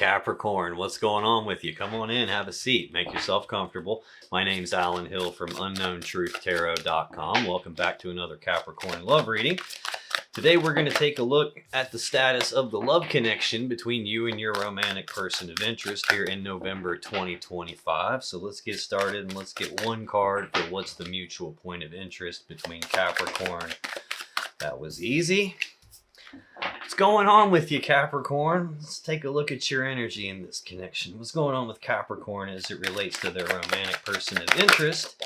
Capricorn, what's going on with you? Come on in, have a seat, make yourself comfortable. My name's Alan Hill from UnknownTruthTarot.com. Welcome back to another Capricorn love reading. Today we're going to take a look at the status of the love connection between you and your romantic person of interest here in November 2025. So let's get started and let's get one card for what's the mutual point of interest between Capricorn. That was easy. What's going on with you, Capricorn? Let's take a look at your energy in this connection. What's going on with Capricorn as it relates to their romantic person of interest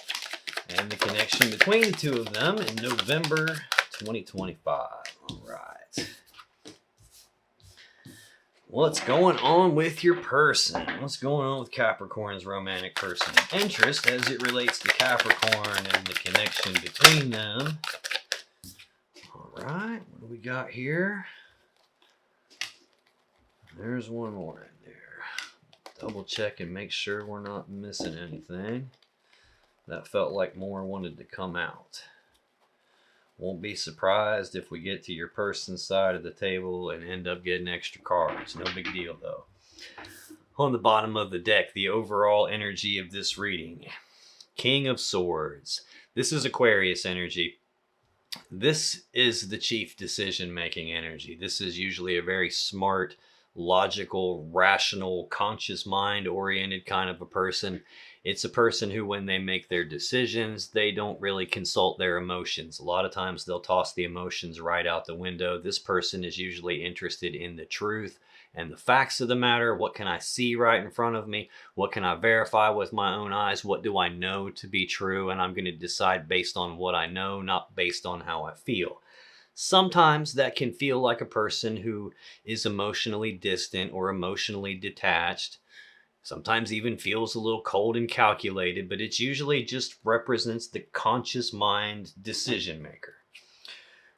and the connection between the two of them in November 2025. All right. What's going on with your person? What's going on with Capricorn's romantic person of interest as it relates to Capricorn and the connection between them? All right. What do we got here? There's one more in there. Double check and make sure we're not missing anything. That felt like more wanted to come out. Won't be surprised if we get to your person's side of the table and end up getting extra cards. No big deal though. On the bottom of the deck, the overall energy of this reading. King of Swords. This is Aquarius energy. This is the chief decision-making energy. This is usually a very smart, logical, rational, conscious mind-oriented kind of a person. It's a person who, when they make their decisions, they don't really consult their emotions. A lot of times they'll toss the emotions right out the window. This person is usually interested in the truth and the facts of the matter. What can I see right in front of me? What can I verify with my own eyes? What do I know to be true? And I'm going to decide based on what I know, not based on how I feel. Sometimes that can feel like a person who is emotionally distant or emotionally detached. Sometimes even feels a little cold and calculated, but it usually just represents the conscious mind decision maker.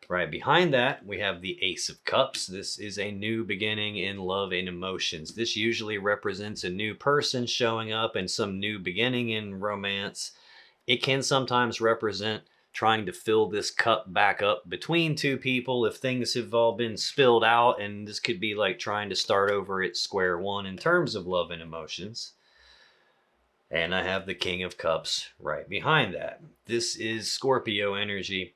Right behind that, we have the Ace of Cups. This is a new beginning in love and emotions. This usually represents a new person showing up and some new beginning in romance. It can sometimes represent trying to fill this cup back up between two people if things have all been spilled out, and this could be like trying to start over at square one in terms of love and emotions. And I have the King of Cups right behind that. This is Scorpio energy.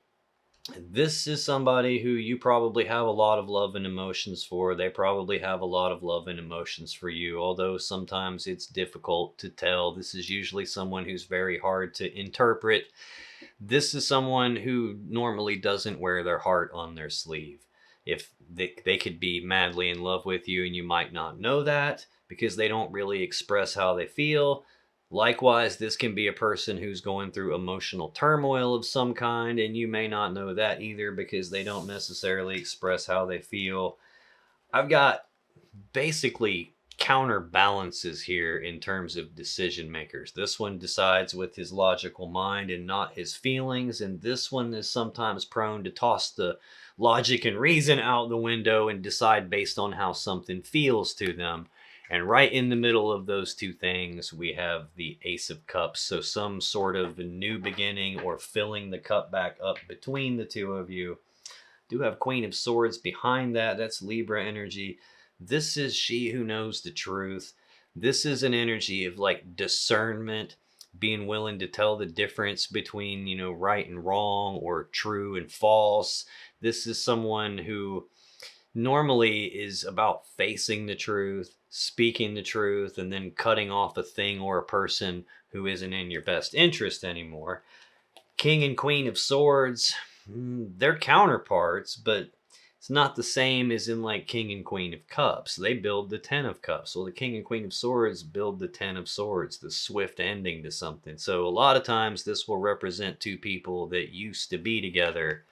This is somebody who you probably have a lot of love and emotions for. They probably have a lot of love and emotions for you, although sometimes it's difficult to tell. This is usually someone who's very hard to interpret. This is someone who normally doesn't wear their heart on their sleeve. If they could be madly in love with you and you might not know that because they don't really express how they feel. Likewise, this can be a person who's going through emotional turmoil of some kind, and you may not know that either because they don't necessarily express how they feel. I've got basically counterbalances here in terms of decision makers. This one decides with his logical mind and not his feelings, and this one is sometimes prone to toss the logic and reason out the window and decide based on how something feels to them. And right in the middle of those two things, we have the Ace of Cups. So some sort of new beginning or filling the cup back up between the two of you. Do have Queen of Swords behind that. That's Libra energy. This is she who knows the truth. This is an energy of like discernment, being willing to tell the difference between, right and wrong or true and false. This is someone who normally is about facing the truth, speaking the truth, and then cutting off a thing or a person who isn't in your best interest anymore. King and Queen of Swords, they're counterparts, but it's not the same as in like King and Queen of Cups. They build the Ten of Cups. Well, the King and Queen of Swords build the Ten of Swords, the swift ending to something. So a lot of times this will represent two people that used to be together,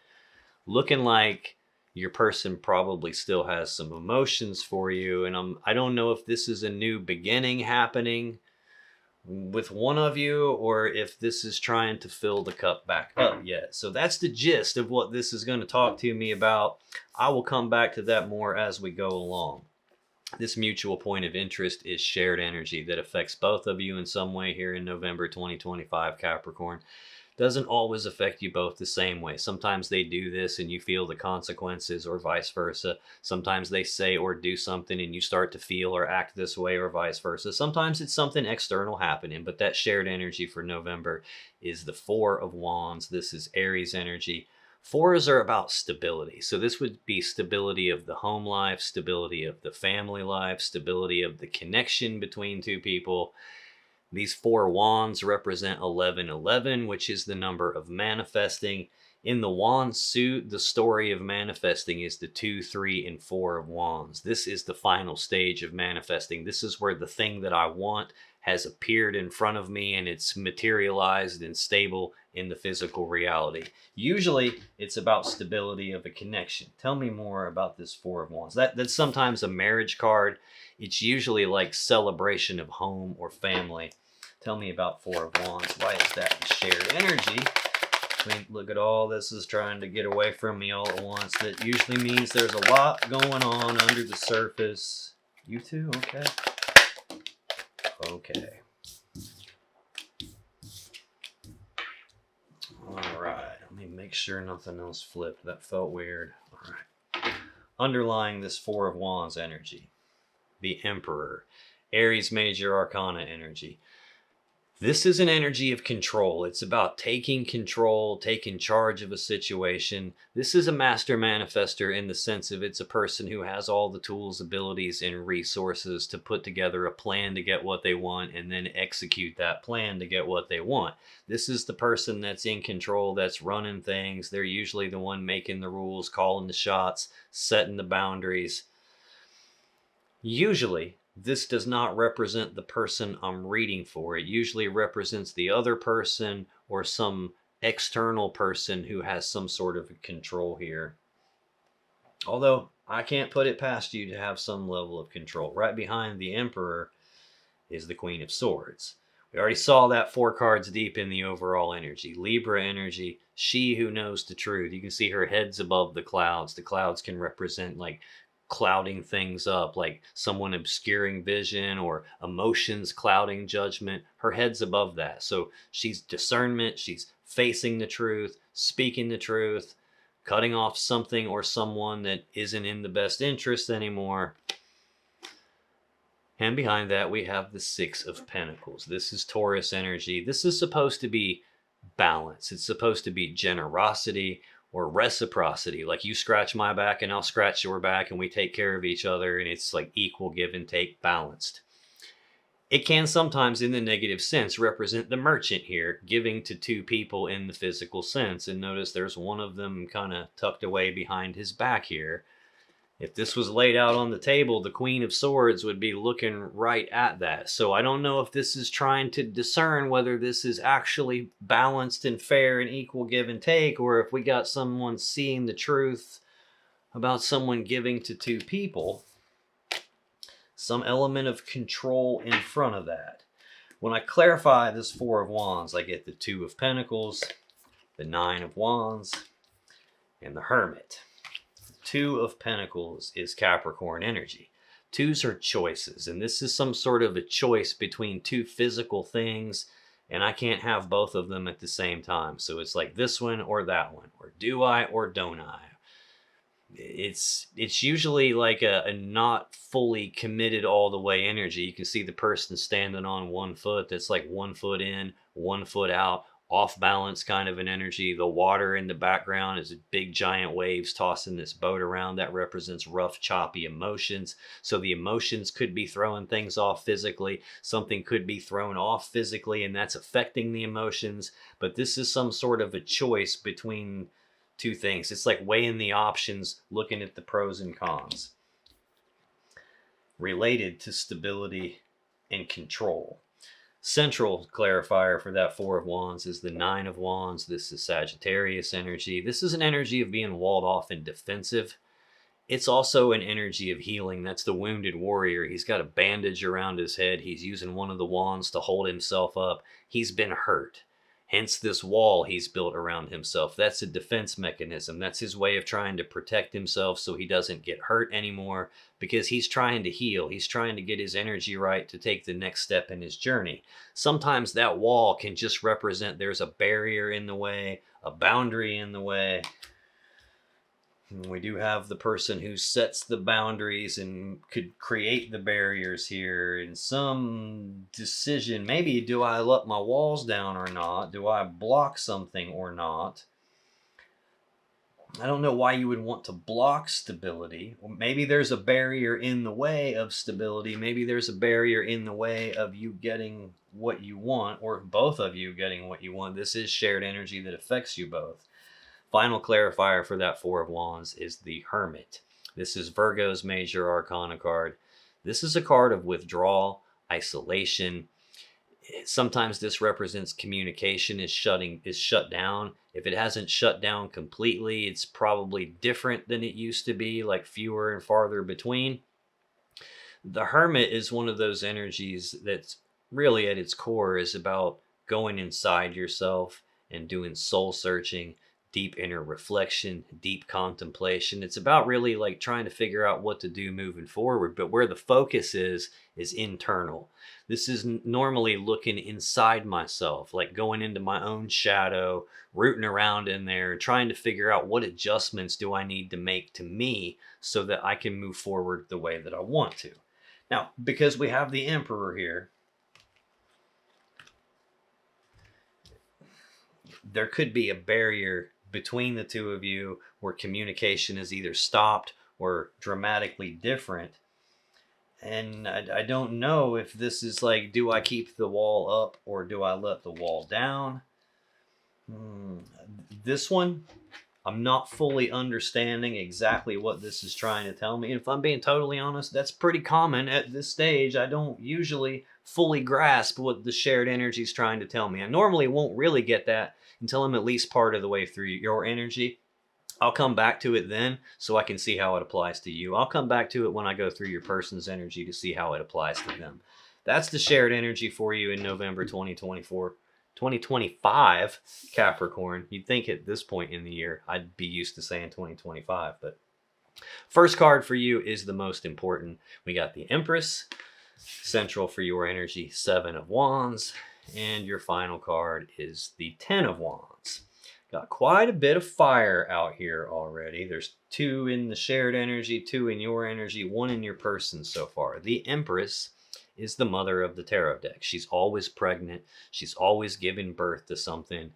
looking like your person probably still has some emotions for you. And I don't know if this is a new beginning happening with one of you or if this is trying to fill the cup back up yet. So that's the gist of what this is going to talk to me about. I will come back to that more as we go along. This mutual point of interest is shared energy that affects both of you in some way here in November 2025, Capricorn. doesn't always affect you both the same way. Sometimes they do this and you feel the consequences, or vice versa. Sometimes they say or do something and you start to feel or act this way, or vice versa. Sometimes it's something external happening, but that shared energy for November is the Four of Wands. This is Aries energy. Fours are about stability. So this would be stability of the home life, stability of the family life, stability of the connection between two people. These four wands represent 1111, which is the number of manifesting. In the wand suit, the story of manifesting is the 2, 3, and 4 of wands. This is the final stage of manifesting. This is where the thing that I want has appeared in front of me and it's materialized and stable in the physical reality. Usually it's about stability of a connection. Tell me more about this Four of Wands. That's sometimes a marriage card. It's usually like celebration of home or family. Tell me about Four of Wands. Why is that shared energy? I mean, look at all this is trying to get away from me all at once. That usually means there's a lot going on under the surface. You too? Okay. Okay. All right. Let me make sure nothing else flipped. That felt weird. All right. Underlying this Four of Wands energy, the Emperor, Aries Major Arcana energy. This is an energy of control. It's about taking control, taking charge of a situation. This is a master manifester in the sense of it's a person who has all the tools, abilities, and resources to put together a plan to get what they want and then execute that plan to get what they want. This is the person that's in control, that's running things. They're usually the one making the rules, calling the shots, setting the boundaries. Usually, this does not represent the person I'm reading for. It usually represents the other person or some external person who has some sort of control here. Although, I can't put it past you to have some level of control. Right behind the Emperor is the Queen of Swords. We already saw that 4 cards deep in the overall energy. Libra energy, she who knows the truth. You can see her head's above the clouds. The clouds can represent like clouding things up, like someone obscuring vision or emotions clouding judgment. Her head's above that. So she's discernment, she's facing the truth, speaking the truth, cutting off something or someone that isn't in the best interest anymore. And behind that we have the Six of Pentacles. This is Taurus energy. This is supposed to be balance. It's supposed to be generosity or reciprocity, like you scratch my back and I'll scratch your back and we take care of each other, and it's like equal give and take, balanced. It can sometimes in the negative sense represent the merchant here, giving to 2 people in the physical sense, and notice there's one of them kind of tucked away behind his back here. If this was laid out on the table, the Queen of Swords would be looking right at that. So I don't know if this is trying to discern whether this is actually balanced and fair and equal give and take, or if we got someone seeing the truth about someone giving to 2 people. Some element of control in front of that. When I clarify this Four of Wands, I get the Two of Pentacles, the Nine of Wands, and the Hermit. Two of Pentacles is Capricorn energy. 2s are choices, and this is some sort of a choice between 2 physical things, and I can't have both of them at the same time. So it's like this one or that one, or do I or don't I? It's usually like a not fully committed all the way energy. You can see the person standing on 1 foot that's like 1 foot in, 1 foot out, off balance kind of an energy. The water in the background is big giant waves tossing this boat around. That represents rough, choppy emotions. So the emotions could be throwing things off physically. Something could be thrown off physically, and that's affecting the emotions. But this is some sort of a choice between 2 things. It's like weighing the options, looking at the pros and cons. Related to stability and control. Central clarifier for that Four of Wands is the Nine of Wands. This is Sagittarius energy. This is an energy of being walled off and defensive. It's also an energy of healing. That's the wounded warrior. He's got a bandage around his head. He's using one of the wands to hold himself up. He's been hurt. Hence this wall he's built around himself. That's a defense mechanism. That's his way of trying to protect himself so he doesn't get hurt anymore, because he's trying to heal. He's trying to get his energy right to take the next step in his journey. Sometimes that wall can just represent there's a barrier in the way, a boundary in the way. We do have the person who sets the boundaries and could create the barriers here in some decision. Maybe, do I let my walls down or not? Do I block something or not? I don't know why you would want to block stability. Maybe there's a barrier in the way of stability. Maybe there's a barrier in the way of you getting what you want, or both of you getting what you want. This is shared energy that affects you both. Final clarifier for that Four of Wands is the Hermit. This is Virgo's major arcana card. This is a card of withdrawal, isolation. Sometimes this represents communication is shut down. If it hasn't shut down completely, it's probably different than it used to be, like fewer and farther between. The Hermit is one of those energies that's really at its core is about going inside yourself and doing soul searching, deep inner reflection, deep contemplation. It's about really like trying to figure out what to do moving forward, but where the focus is internal. This is normally looking inside myself, like going into my own shadow, rooting around in there, trying to figure out what adjustments do I need to make to me so that I can move forward the way that I want to. Now, because we have the Emperor here, there could be a barrier between the two of you where communication is either stopped or dramatically different. And I don't know if this is like, do I keep the wall up or do I let the wall down? This one, I'm not fully understanding exactly what this is trying to tell me. And if I'm being totally honest, that's pretty common at this stage. I don't usually fully grasp what the shared energy is trying to tell me. I normally won't really get that until I'm at least part of the way through your energy. I'll come back to it then so I can see how it applies to you. I'll come back to it when I go through your person's energy to see how it applies to them. That's the shared energy for you in November 2024. 2025, Capricorn. You'd think at this point in the year I'd be used to saying 2025, but first card for you is the most important. We got the Empress, central for your energy, Seven of Wands, and your final card is the Ten of Wands. Got quite a bit of fire out here already. There's 2 in the shared energy, 2 in your energy, 1 in your person so far. The Empress is the mother of the tarot deck. She's always pregnant. She's always giving birth to something.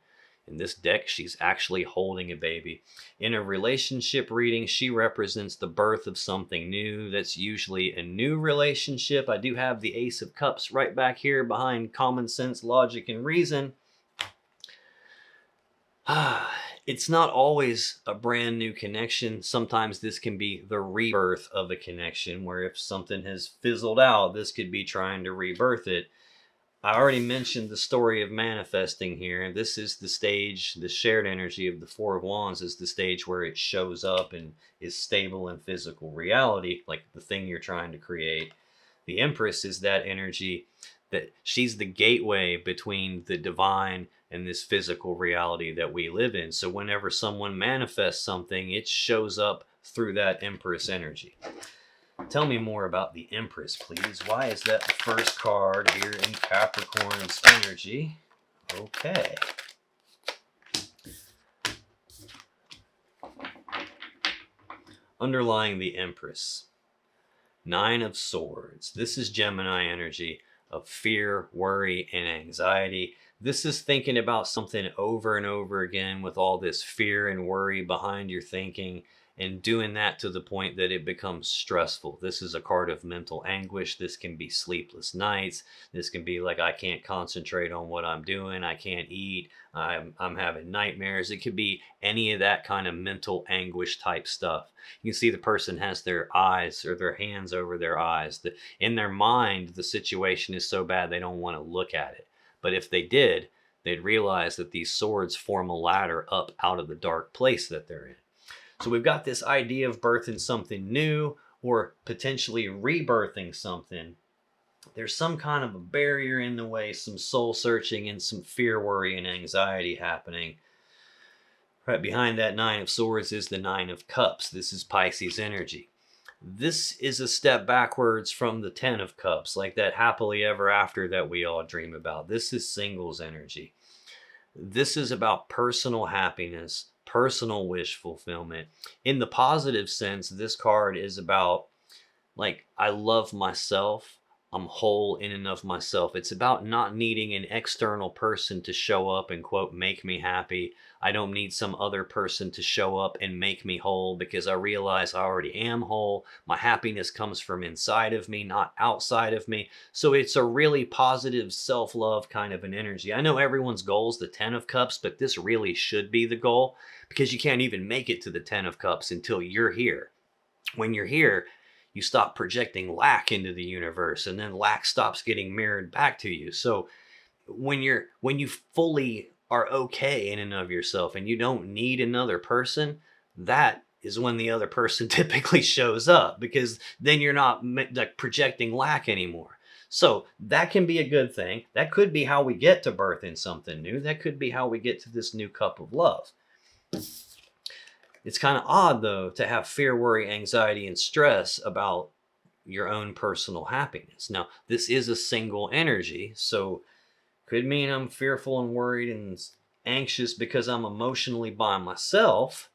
In this deck, she's actually holding a baby. In a relationship reading, she represents the birth of something new. That's usually a new relationship. I do have the Ace of Cups right back here behind common sense, logic, and reason. It's not always a brand new connection. Sometimes this can be the rebirth of a connection, where if something has fizzled out, this could be trying to rebirth it. I already mentioned the story of manifesting here. This is the stage, the shared energy of the Four of Wands is the stage where it shows up and is stable in physical reality, like the thing you're trying to create. The Empress is that energy that she's the gateway between the divine and this physical reality that we live in. So whenever someone manifests something, it shows up through that Empress energy. Tell me more about the Empress, please. Why is that the first card here in Capricorn's energy? Okay. Underlying the Empress, 9 of Swords. This is Gemini energy of fear, worry, and anxiety. This is thinking about something over and over again with all this fear and worry behind your thinking, and doing that to the point that it becomes stressful. This is a card of mental anguish. This can be sleepless nights. This can be like, I can't concentrate on what I'm doing. I can't eat. I'm having nightmares. It could be any of that kind of mental anguish type stuff. You can see the person has their eyes or their hands over their eyes. In their mind, the situation is so bad they don't want to look at it. But if they did, they'd realize that these swords form a ladder up out of the dark place that they're in. So we've got this idea of birthing something new or potentially rebirthing something. there's some kind of a barrier in the way, some soul searching and some fear, worry, and anxiety happening. Right behind that Nine of Swords is the Nine of Cups. This is Pisces energy. This is a step backwards from the Ten of Cups, like that happily ever after that we all dream about. This is singles energy. This is about personal happiness, personal wish fulfillment. In the positive sense, this card is about, like, I love myself. I'm whole in and of myself. It's about not needing an external person to show up and, quote, make me happy. I don't need some other person to show up and make me whole, because I realize I already am whole. My happiness comes from inside of me, not outside of me. So it's a really positive self-love kind of an energy. I know everyone's goal is the Ten of Cups, but this really should be the goal, because you can't even make it to the Ten of Cups until you're here. When you're here, you stop projecting lack into the universe, and then lack stops getting mirrored back to you. So when you fully are okay in and of yourself and you don't need another person, that is when the other person typically shows up, because then you're not like projecting lack anymore. So that can be a good thing. That could be how we get to birth in something new. That could be how we get to this new cup of love. It's kind of odd, though, to have fear, worry, anxiety, and stress about your own personal happiness. Now, this is a single energy, so could mean I'm fearful and worried and anxious because I'm emotionally by myself.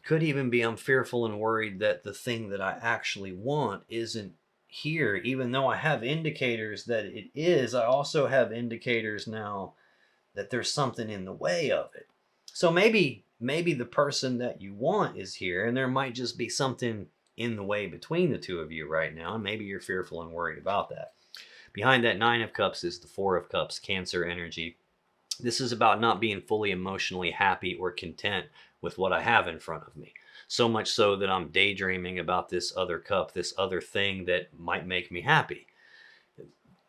Could even be I'm fearful and worried that the thing that I actually want isn't here. Even though I have indicators that it is, I also have indicators now that there's something in the way of it. So maybe the person that you want is here, and there might just be something in the way between the two of you right now, and maybe you're fearful and worried about that. Behind that Nine of Cups is the Four of Cups, Cancer energy. This is about not being fully emotionally happy or content with what I have in front of me. So much so that I'm daydreaming about this other cup, this other thing that might make me happy.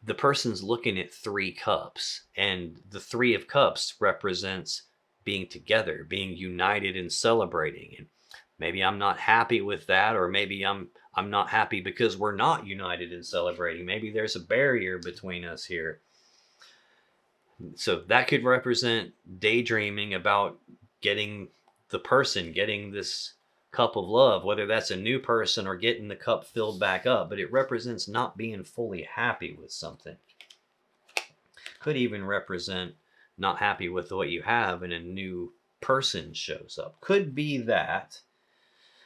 The person's looking at three cups, and the Three of Cups represents being together, being united and celebrating. And maybe I'm not happy with that, or maybe I'm not happy because we're not united and celebrating. Maybe there's a barrier between us here. So that could represent daydreaming about getting this cup of love, whether that's a new person or getting the cup filled back up. But it represents not being fully happy with something. Could even represent not happy with what you have and a new person shows up. Could be that.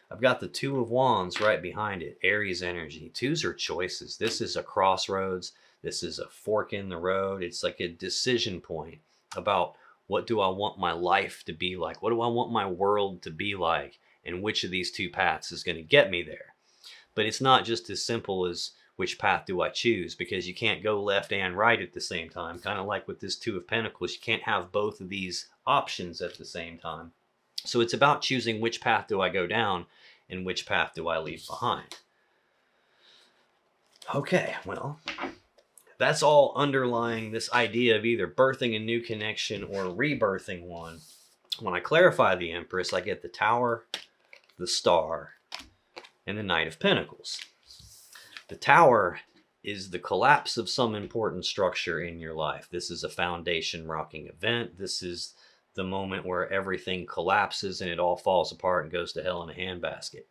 I've got the Two of Wands right behind it, Aries energy. Twos are choices. This is a crossroads. This is a fork in the road. It's like a decision point about, what do I want my life to be like? What do I want my world to be like? And which of these two paths is going to get me there? But it's not just as simple as, which path do I choose? Because you can't go left and right at the same time. Kind of like with this Two of Pentacles, you can't have both of these options at the same time. So it's about choosing, which path do I go down and which path do I leave behind. Okay, well, that's all underlying this idea of either birthing a new connection or rebirthing one. When I clarify the Empress, I get the Tower, the Star, and the Knight of Pentacles. The Tower is the collapse of some important structure in your life. This is a foundation rocking event. This is the moment where everything collapses and it all falls apart and goes to hell in a handbasket.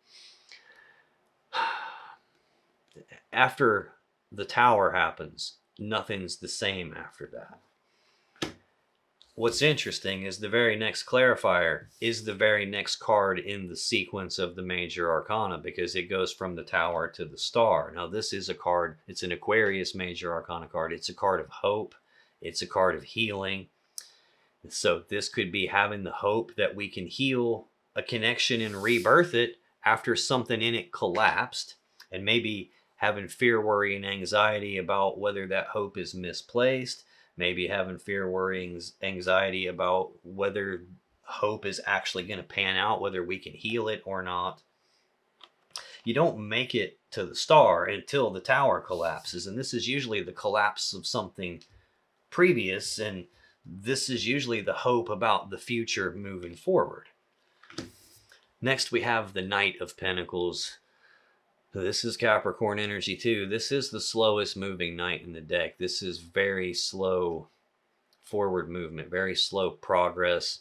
After the Tower happens, nothing's the same after that. What's interesting is the very next clarifier is the very next card in the sequence of the major arcana, because it goes from the Tower to the Star. Now, this is a card, it's an Aquarius major arcana card. It's a card of hope. It's a card of healing. So this could be having the hope that we can heal a connection and rebirth it after something in it collapsed, and maybe having fear, worry, and anxiety about whether that hope is misplaced. Maybe having fear, worry, anxiety about whether hope is actually going to pan out, whether we can heal it or not. You don't make it to the Star until the Tower collapses, and this is usually the collapse of something previous, and this is usually the hope about the future moving forward. Next, we have the Knight of Pentacles. So this is Capricorn energy too. This is the slowest moving knight in the deck. This is very slow forward movement, very slow progress.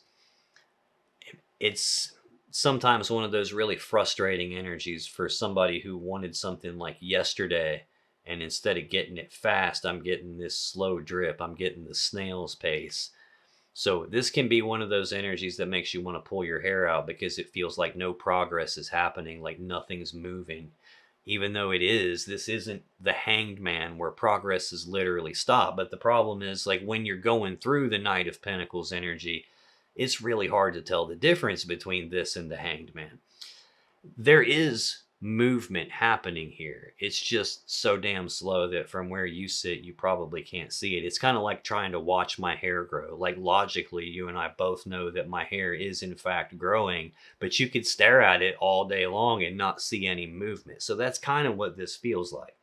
It's sometimes one of those really frustrating energies for somebody who wanted something like yesterday, and instead of getting it fast, I'm getting this slow drip. I'm getting the snail's pace. So this can be one of those energies that makes you want to pull your hair out because it feels like no progress is happening, like nothing's moving. Even though it is, this isn't the Hanged Man where progress is literally stopped. But the problem is, like, when you're going through the Knight of Pentacles energy, it's really hard to tell the difference between this and the Hanged Man. There is movement happening here. It's just so damn slow that from where you sit, you probably can't see it. It's kind of like trying to watch my hair grow. Like, logically, you and I both know that my hair is in fact growing, but you could stare at it all day long and not see any movement. So that's kind of what this feels like.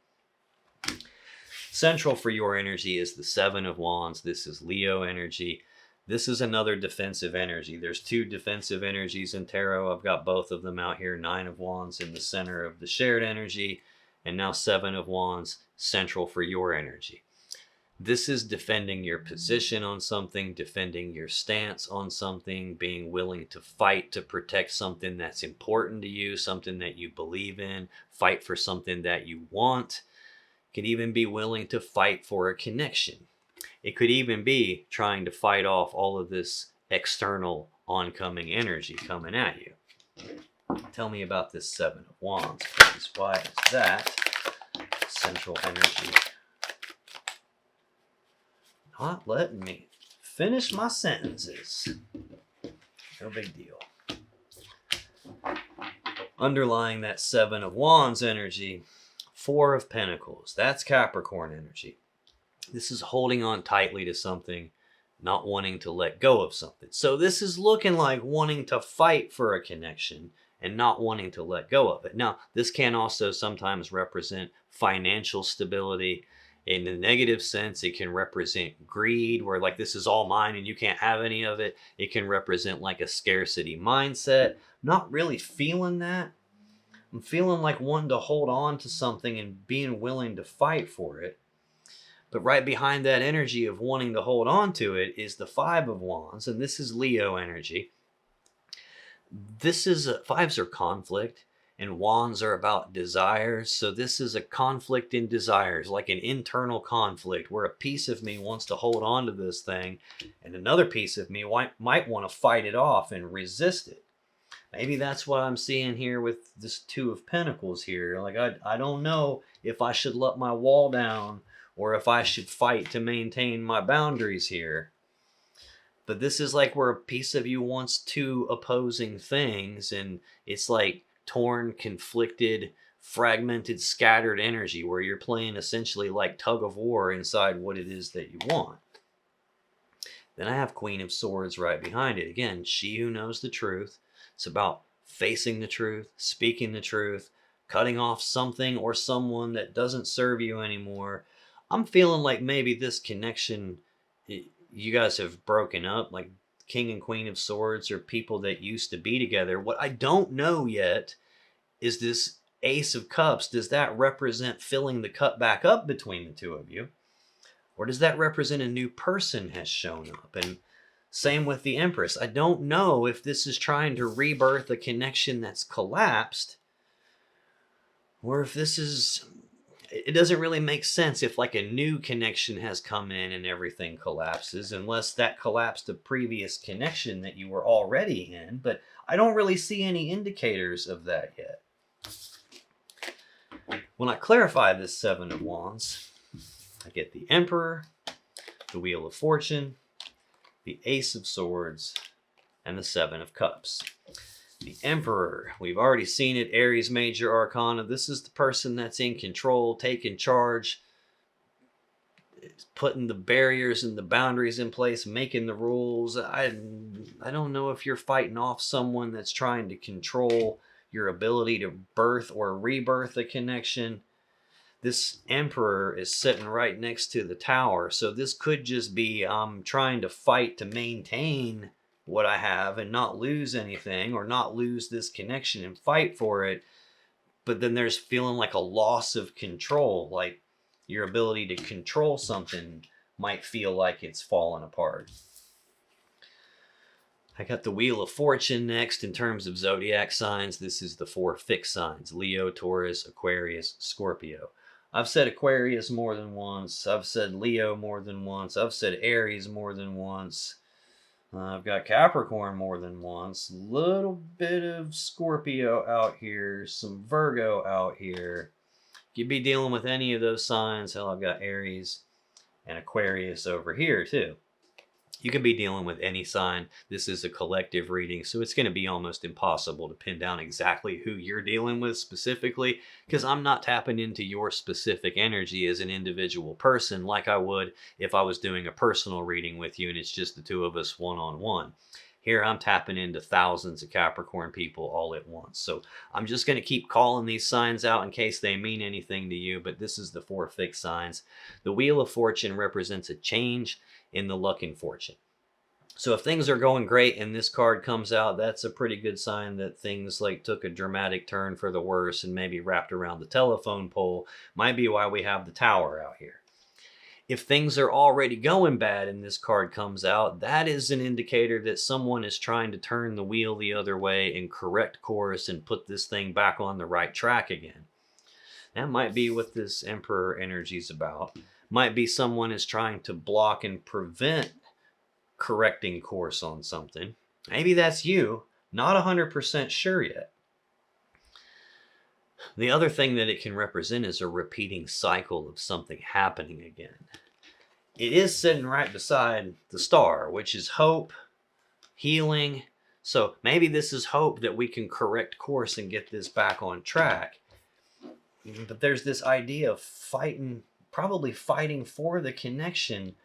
Central for your energy is the Seven of Wands. This is Leo energy. This is another defensive energy. There's two defensive energies in tarot. I've got both of them out here. Nine of Wands in the center of the shared energy, and now Seven of Wands central for your energy. This is defending your position on something, defending your stance on something, being willing to fight to protect something that's important to you, something that you believe in, fight for something that you want. You can even be willing to fight for a connection. It could even be trying to fight off all of this external oncoming energy coming at you. Tell me about this Seven of Wands, please. Why is that central energy not letting me finish my sentences? No big deal. Underlying that Seven of Wands energy, Four of Pentacles. That's Capricorn energy. This is holding on tightly to something, not wanting to let go of something. So this is looking like wanting to fight for a connection and not wanting to let go of it. Now, this can also sometimes represent financial stability. In the negative sense, it can represent greed, where like this is all mine and you can't have any of it. It can represent like a scarcity mindset. Not really feeling that. I'm feeling like wanting to hold on to something and being willing to fight for it. But right behind that energy of wanting to hold on to it is the Five of Wands, and this is Leo energy. This is fives are conflict, and wands are about desires. So this is a conflict in desires, like an internal conflict where a piece of me wants to hold on to this thing, and another piece of me might want to fight it off and resist it. Maybe that's what I'm seeing here with this Two of Pentacles here. Like, I don't know if I should let my wall down or if I should fight to maintain my boundaries here. But this is like where a piece of you wants two opposing things, and it's like torn, conflicted, fragmented, scattered energy where you're playing essentially like tug of war inside what it is that you want. Then I have Queen of Swords right behind it. Again, she who knows the truth. It's about facing the truth, speaking the truth, cutting off something or someone that doesn't serve you anymore. I'm feeling like maybe this connection, you guys have broken up. Like King and Queen of Swords are people that used to be together. What I don't know yet is this Ace of Cups. Does that represent filling the cup back up between the two of you? Or does that represent a new person has shown up? And same with the Empress. I don't know if this is trying to rebirth a connection that's collapsed, or if this is... It doesn't really make sense if like a new connection has come in and everything collapses, unless that collapsed a previous connection that you were already in. But I don't really see any indicators of that yet. When I clarify this Seven of Wands, I get the Emperor, the Wheel of Fortune, the Ace of Swords, and the Seven of Cups. The Emperor, we've already seen it, Aries Major Arcana. This is the person that's in control, taking charge, putting the barriers and the boundaries in place, making the rules. I don't know if you're fighting off someone that's trying to control your ability to birth or rebirth a connection. This Emperor is sitting right next to the Tower, so this could just be trying to fight to maintain what I have and not lose anything, or not lose this connection and fight for it. but then there's feeling like a loss of control, like your ability to control something might feel like it's fallen apart. I got the Wheel of Fortune next in terms of zodiac signs. This is the 4 fixed signs: Leo, Taurus, Aquarius, Scorpio. I've said Aquarius more than once. I've said Leo more than once. I've said Aries more than once. I've got Capricorn more than once. Little bit of Scorpio out here. Some Virgo out here. You'd be dealing with any of those signs. Hell, I've got Aries and Aquarius over here too. You can be dealing with any sign. This is a collective reading, so it's going to be almost impossible to pin down exactly who you're dealing with specifically, because I'm not tapping into your specific energy as an individual person like I would if I was doing a personal reading with you and it's just the two of us one-on-one. Here I'm tapping into thousands of Capricorn people all at once. So I'm just going to keep calling these signs out in case they mean anything to you, but this is the 4 fixed signs. The Wheel of Fortune represents a change in the luck and fortune. So if things are going great and this card comes out, that's a pretty good sign that things like took a dramatic turn for the worse and maybe wrapped around the telephone pole. Might be why we have the Tower out here. If things are already going bad and this card comes out, that is an indicator that someone is trying to turn the wheel the other way and correct course and put this thing back on the right track again. That might be what this Emperor energy is about. Might be someone is trying to block and prevent correcting course on something. Maybe that's you. Not 100% sure yet. The other thing that it can represent is a repeating cycle of something happening again. It is sitting right beside the Star, which is hope, healing. So maybe this is hope that we can correct course and get this back on track. But there's this idea of fighting, probably fighting for the connection.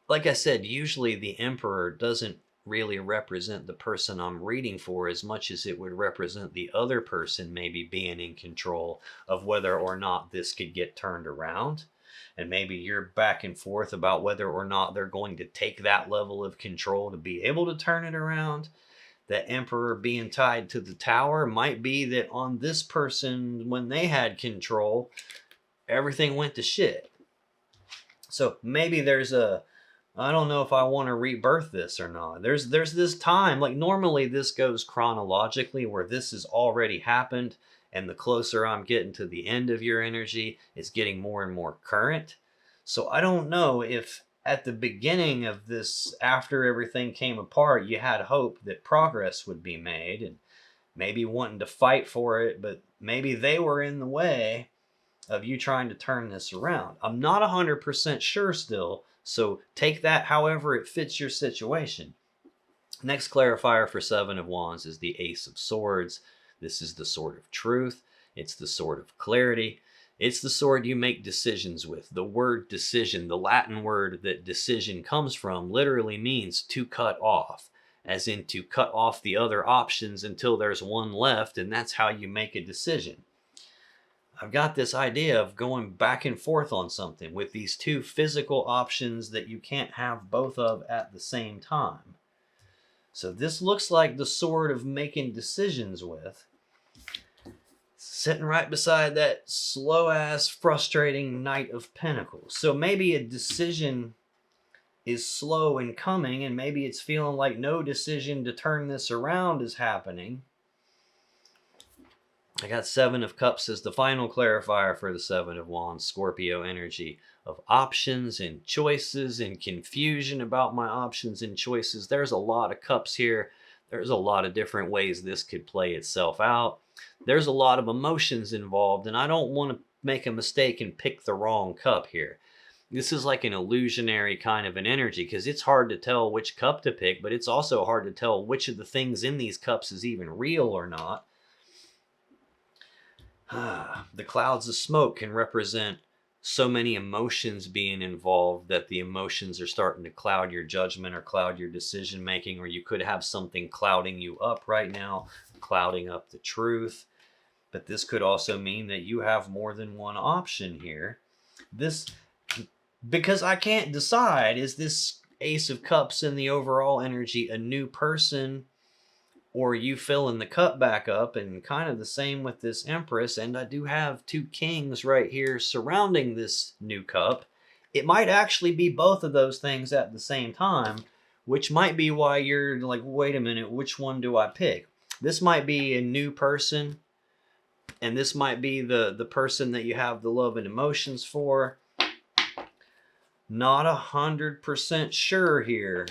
Like I said, usually the Emperor doesn't really represent the person I'm reading for as much as it would represent the other person maybe being in control of whether or not this could get turned around. And maybe you're back and forth about whether or not they're going to take that level of control to be able to turn it around. The Emperor being tied to the Tower might be that on this person, when they had control, everything went to shit. So maybe there's a, I don't know if I want to rebirth this or not. There's this time, like normally this goes chronologically where this has already happened, and the closer I'm getting to the end of your energy, it's getting more and more current. So I don't know if at the beginning of this, after everything came apart, you had hope that progress would be made and maybe wanting to fight for it, but maybe they were in the way of you trying to turn this around. I'm not 100% sure still, so take that however it fits your situation. Next clarifier for 7 of Wands is the Ace of Swords. This is the sword of truth. It's the sword of clarity. It's the sword you make decisions with. The word decision, the Latin word that decision comes from, literally means to cut off, as in to cut off the other options until there's one left, and that's how you make a decision. I've got this idea of going back and forth on something with these two physical options that you can't have both of at the same time. So this looks like the sword of making decisions with, sitting right beside that slow-ass, frustrating Knight of Pentacles. So maybe a decision is slow in coming, and maybe it's feeling like no decision to turn this around is happening. I got 7 of Cups as the final clarifier for the 7 of Wands, Scorpio energy of options and choices and confusion about my options and choices. There's a lot of cups here. There's a lot of different ways this could play itself out. There's a lot of emotions involved, and I don't want to make a mistake and pick the wrong cup here. This is like an illusionary kind of an energy because it's hard to tell which cup to pick, but it's also hard to tell which of the things in these cups is even real or not. The clouds of smoke can represent so many emotions being involved that the emotions are starting to cloud your judgment or cloud your decision making, or you could have something clouding you up right now, clouding up the truth. But this could also mean that you have more than one option here. This, because I can't decide, is this Ace of Cups in the overall energy a new person or you filling the cup back up, and kind of the same with this Empress. And I do have 2 kings right here surrounding this new cup. It might actually be both of those things at the same time, which might be why you're like, wait a minute, which one do I pick? This might be a new person, and this might be the person that you have the love and emotions for. Not 100% sure here.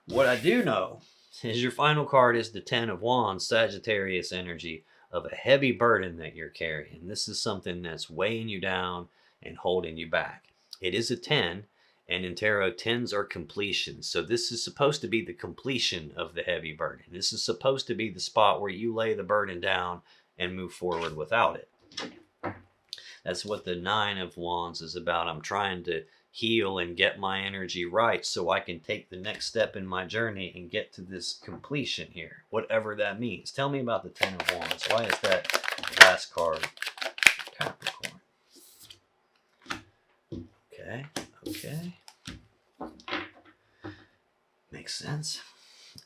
What I do know is your final card is the Ten of Wands, Sagittarius energy of a heavy burden that you're carrying. This is something that's weighing you down and holding you back. It is a 10, and in tarot, 10s are completion. So this is supposed to be the completion of the heavy burden. This is supposed to be the spot where you lay the burden down and move forward without it. That's what the 9 of Wands is about. I'm trying to heal and get my energy right so I can take the next step in my journey and get to this completion here, whatever that means. Tell me about the 10 of Wands. Why is that last card Capricorn? Okay. Makes sense.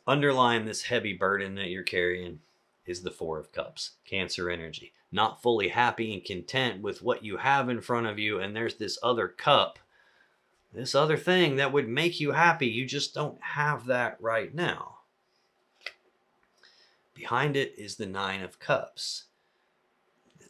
Underlying this heavy burden that you're carrying is the 4 of Cups, Cancer energy. Not fully happy and content with what you have in front of you, and there's this other cup, this other thing that would make you happy. You just don't have that right now. Behind it is the 9 of Cups.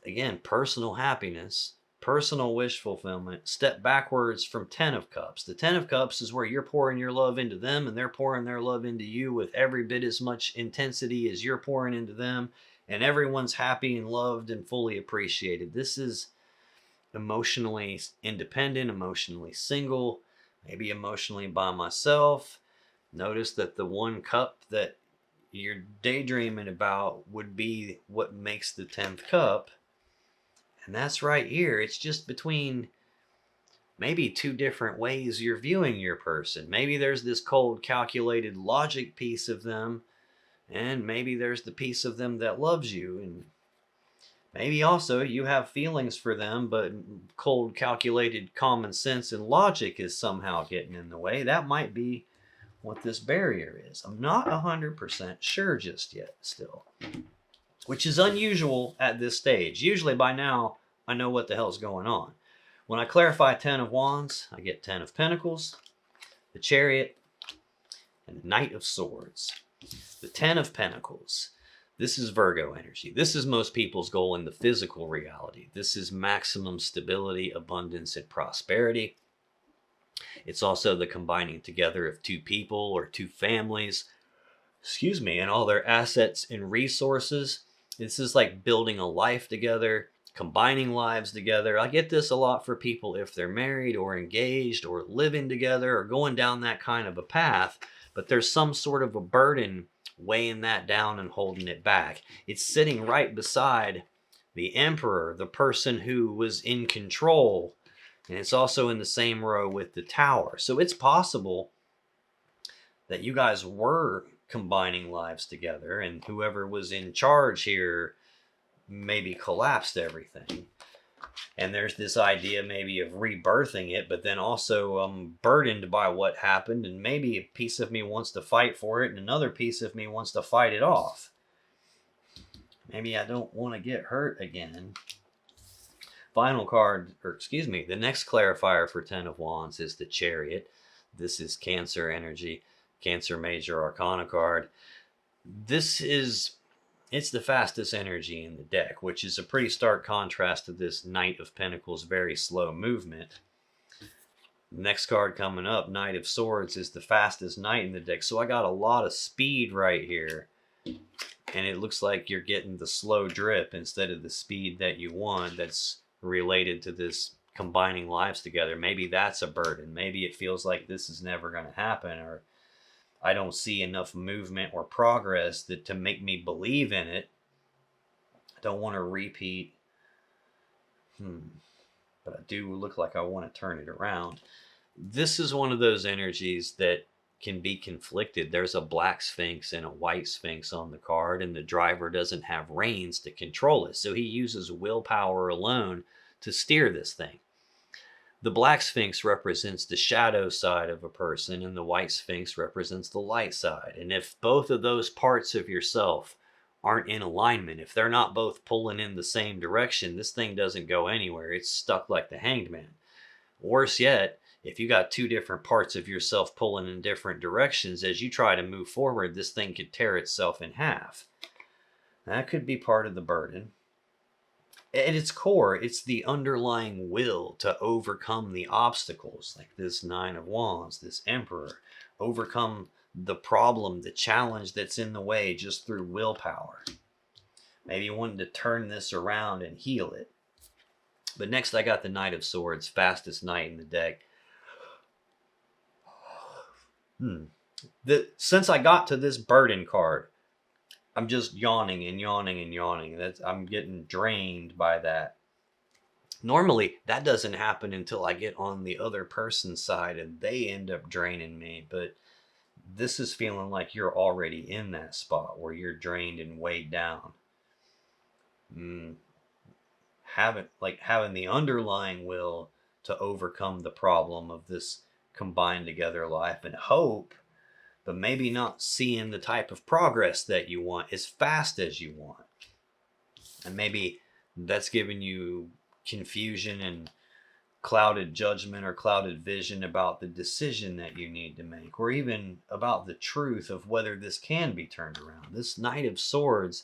Again, personal happiness, personal wish fulfillment. Step backwards from 10 of Cups. The 10 of Cups is where you're pouring your love into them, and they're pouring their love into you with every bit as much intensity as you're pouring into them, and everyone's happy and loved and fully appreciated. This is emotionally independent, emotionally single, maybe emotionally by myself. Notice that the 1 cup that you're daydreaming about would be what makes the 10th cup. And that's right here. It's just between maybe 2 different ways you're viewing your person. Maybe there's this cold, calculated logic piece of them, and maybe there's the piece of them that loves you. And maybe also you have feelings for them, but cold, calculated common sense and logic is somehow getting in the way. That might be what this barrier is. I'm not 100% sure just yet still, which is unusual at this stage. Usually by now, I know what the hell's going on. When I clarify 10 of Wands, I get 10 of Pentacles, the Chariot, and the Knight of Swords. The 10 of Pentacles. This is Virgo energy. This is most people's goal in the physical reality. This is maximum stability, abundance, and prosperity. It's also the combining together of 2 people or 2 families, and all their assets and resources. This is like building a life together, combining lives together. I get this a lot for people if they're married or engaged or living together or going down that kind of a path, but there's some sort of a burden weighing that down and holding it back. It's sitting right beside the Emperor, the person who was in control, and it's also in the same row with the Tower. So it's possible that you guys were combining lives together, and whoever was in charge here maybe collapsed everything. And there's this idea maybe of rebirthing it, but then also I'm burdened by what happened, and maybe a piece of me wants to fight for it, and another piece of me wants to fight it off. Maybe I don't want to get hurt again. Final card, the next clarifier for 10 of Wands is the Chariot. This is Cancer energy, Cancer Major Arcana card. It's the fastest energy in the deck, which is a pretty stark contrast to this Knight of Pentacles, very slow movement. Next card coming up, Knight of Swords, is the fastest knight in the deck. So I got a lot of speed right here. And it looks like you're getting the slow drip instead of the speed that you want that's related to this combining lives together. Maybe that's a burden. Maybe it feels like this is never going to happen, or I don't see enough movement or progress to make me believe in it. I don't want to repeat. But I do look like I want to turn it around. This is one of those energies that can be conflicted. There's a black sphinx and a white sphinx on the card, and the driver doesn't have reins to control it. So he uses willpower alone to steer this thing. The black sphinx represents the shadow side of a person, and the white sphinx represents the light side. And if both of those parts of yourself aren't in alignment, if they're not both pulling in the same direction, this thing doesn't go anywhere. It's stuck like the hanged man. Worse yet, if you got two different parts of yourself pulling in different directions, as you try to move forward, this thing could tear itself in half. That could be part of the burden. At its core, it's the underlying will to overcome the obstacles, like this Nine of Wands, this Emperor, overcome the problem, the challenge that's in the way just through willpower. Maybe you wanted to turn this around and heal it. But next I got the Knight of Swords, fastest knight in the deck. Since I got to this burden card, I'm just yawning and yawning and yawning. I'm getting drained by that. Normally, that doesn't happen until I get on the other person's side and they end up draining me. But this is feeling like you're already in that spot where you're drained and weighed down. Having the underlying will to overcome the problem of this combined together life and hope, but maybe not seeing the type of progress that you want as fast as you want. And maybe that's giving you confusion and clouded judgment or clouded vision about the decision that you need to make, or even about the truth of whether this can be turned around. This Knight of Swords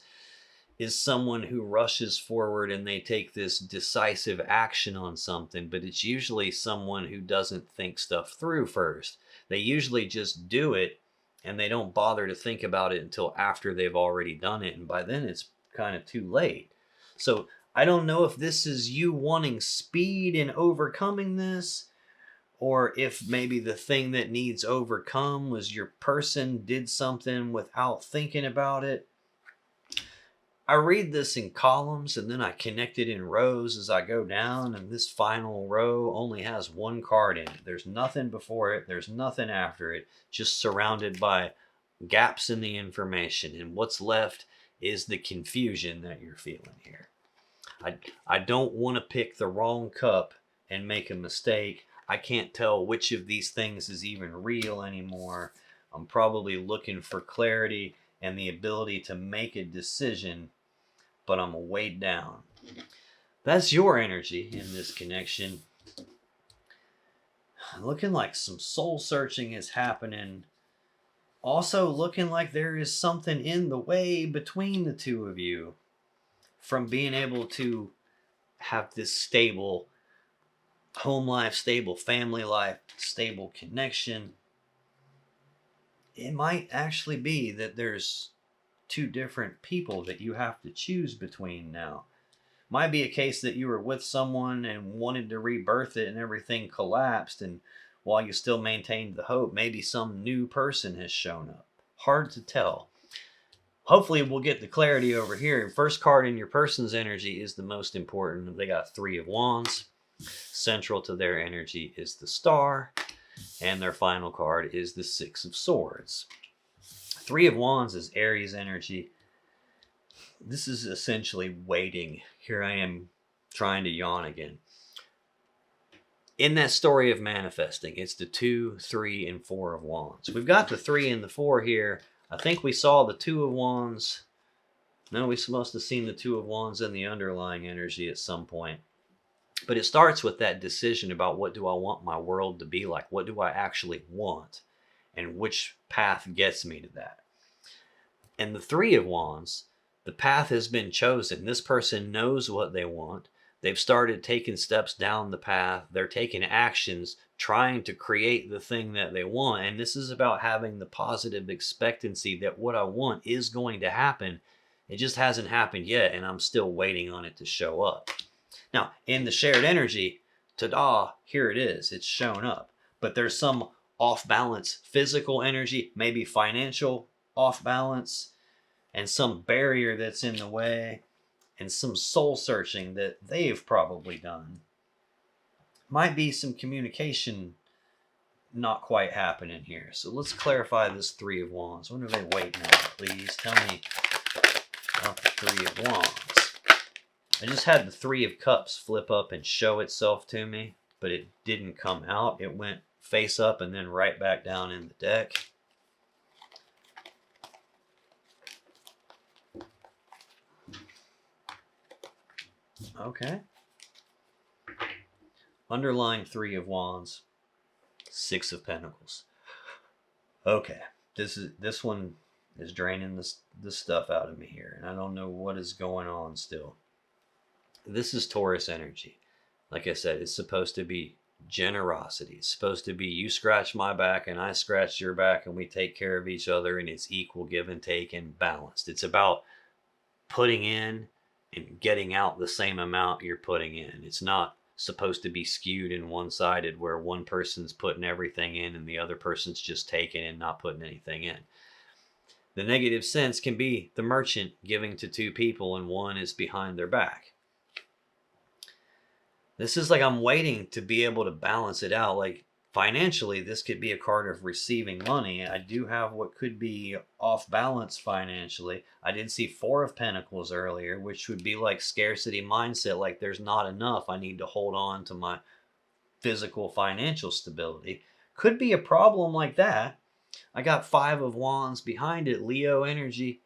is someone who rushes forward and they take this decisive action on something, but it's usually someone who doesn't think stuff through first. They usually just do it and they don't bother to think about it until after they've already done it, and by then it's kind of too late. So I don't know if this is you wanting speed in overcoming this, or if maybe the thing that needs overcome was your person did something without thinking about it. I read this in columns and then I connect it in rows as I go down, and this final row only has one card in it. There's nothing before it, there's nothing after it, just surrounded by gaps in the information, and what's left is the confusion that you're feeling here. I don't want to pick the wrong cup and make a mistake. I can't tell which of these things is even real anymore. I'm probably looking for clarity and the ability to make a decision, but I'm weighed down. That's your energy in this connection. Looking like some soul searching is happening. Also looking like there is something in the way between the two of you from being able to have this stable home life, stable family life, stable connection. It might actually be that there's two different people that you have to choose between now. Might be a case that you were with someone and wanted to rebirth it and everything collapsed, and while you still maintained the hope, maybe some new person has shown up. Hard to tell. Hopefully we'll get the clarity over here. First card in your person's energy is the most important. They got Three of Wands. Central to their energy is the Star. And their final card is the Six of Swords. Three of Wands is Aries energy. This is essentially waiting. Here I am trying to yawn again. In that story of manifesting, it's the 2, 3, and 4 of Wands. We've got the 3 and the 4 here. I think we saw the 2 of Wands. No, we must have seen the 2 of Wands in the underlying energy at some point. But it starts with that decision about what do I want my world to be like? What do I actually want? And which path gets me to that? And the 3 of Wands, the path has been chosen. This person knows what they want. They've started taking steps down the path. They're taking actions, trying to create the thing that they want. And this is about having the positive expectancy that what I want is going to happen. It just hasn't happened yet, and I'm still waiting on it to show up. Now, in the shared energy, ta-da, here it is. It's shown up. But there's some off-balance physical energy, maybe financial off-balance, and some barrier that's in the way, and some soul searching that they've probably done. Might be some communication not quite happening here. So let's clarify this 3 of Wands. When are they waiting at? Please tell me about the 3 of Wands. I just had the 3 of Cups flip up and show itself to me. but it didn't come out. It went face up and then right back down in the deck. Okay. Underlying 3 of Wands, 6 of Pentacles. Okay. This one is draining this stuff out of me here, and I don't know what is going on still. This is Taurus energy. Like I said, it's supposed to be generosity. It's supposed to be you scratch my back and I scratch your back and we take care of each other, and it's equal give and take and balanced. It's about putting in and getting out the same amount you're putting in. It's not supposed to be skewed and one-sided where one person's putting everything in and the other person's just taking and not putting anything in. The negative sense can be the merchant giving to 2 people and one is behind their back. This is like I'm waiting to be able to balance it out. Like financially, this could be a card of receiving money. I do have what could be off balance financially. I did see 4 of Pentacles earlier, which would be like scarcity mindset. Like there's not enough. I need to hold on to my physical financial stability. Could be a problem like that. I got 5 of Wands behind it. Leo energy,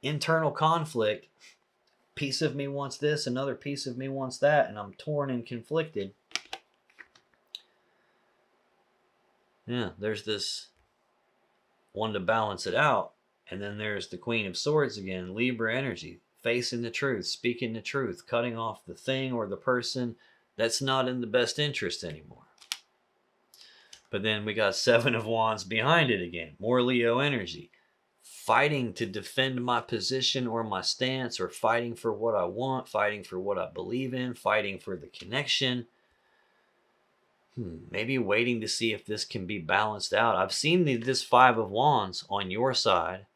internal conflict. Piece of me wants this, another piece of me wants that, and I'm torn and conflicted. Yeah, there's this one to balance it out, and then there's the Queen of Swords again, Libra energy, facing the truth, speaking the truth, cutting off the thing or the person that's not in the best interest anymore. But then we got 7 of Wands behind it again, more Leo energy. Fighting to defend my position or my stance, or fighting for what I want, fighting for what I believe in, fighting for the connection. Maybe waiting to see if this can be balanced out. I've seen this 5 of Wands on your side.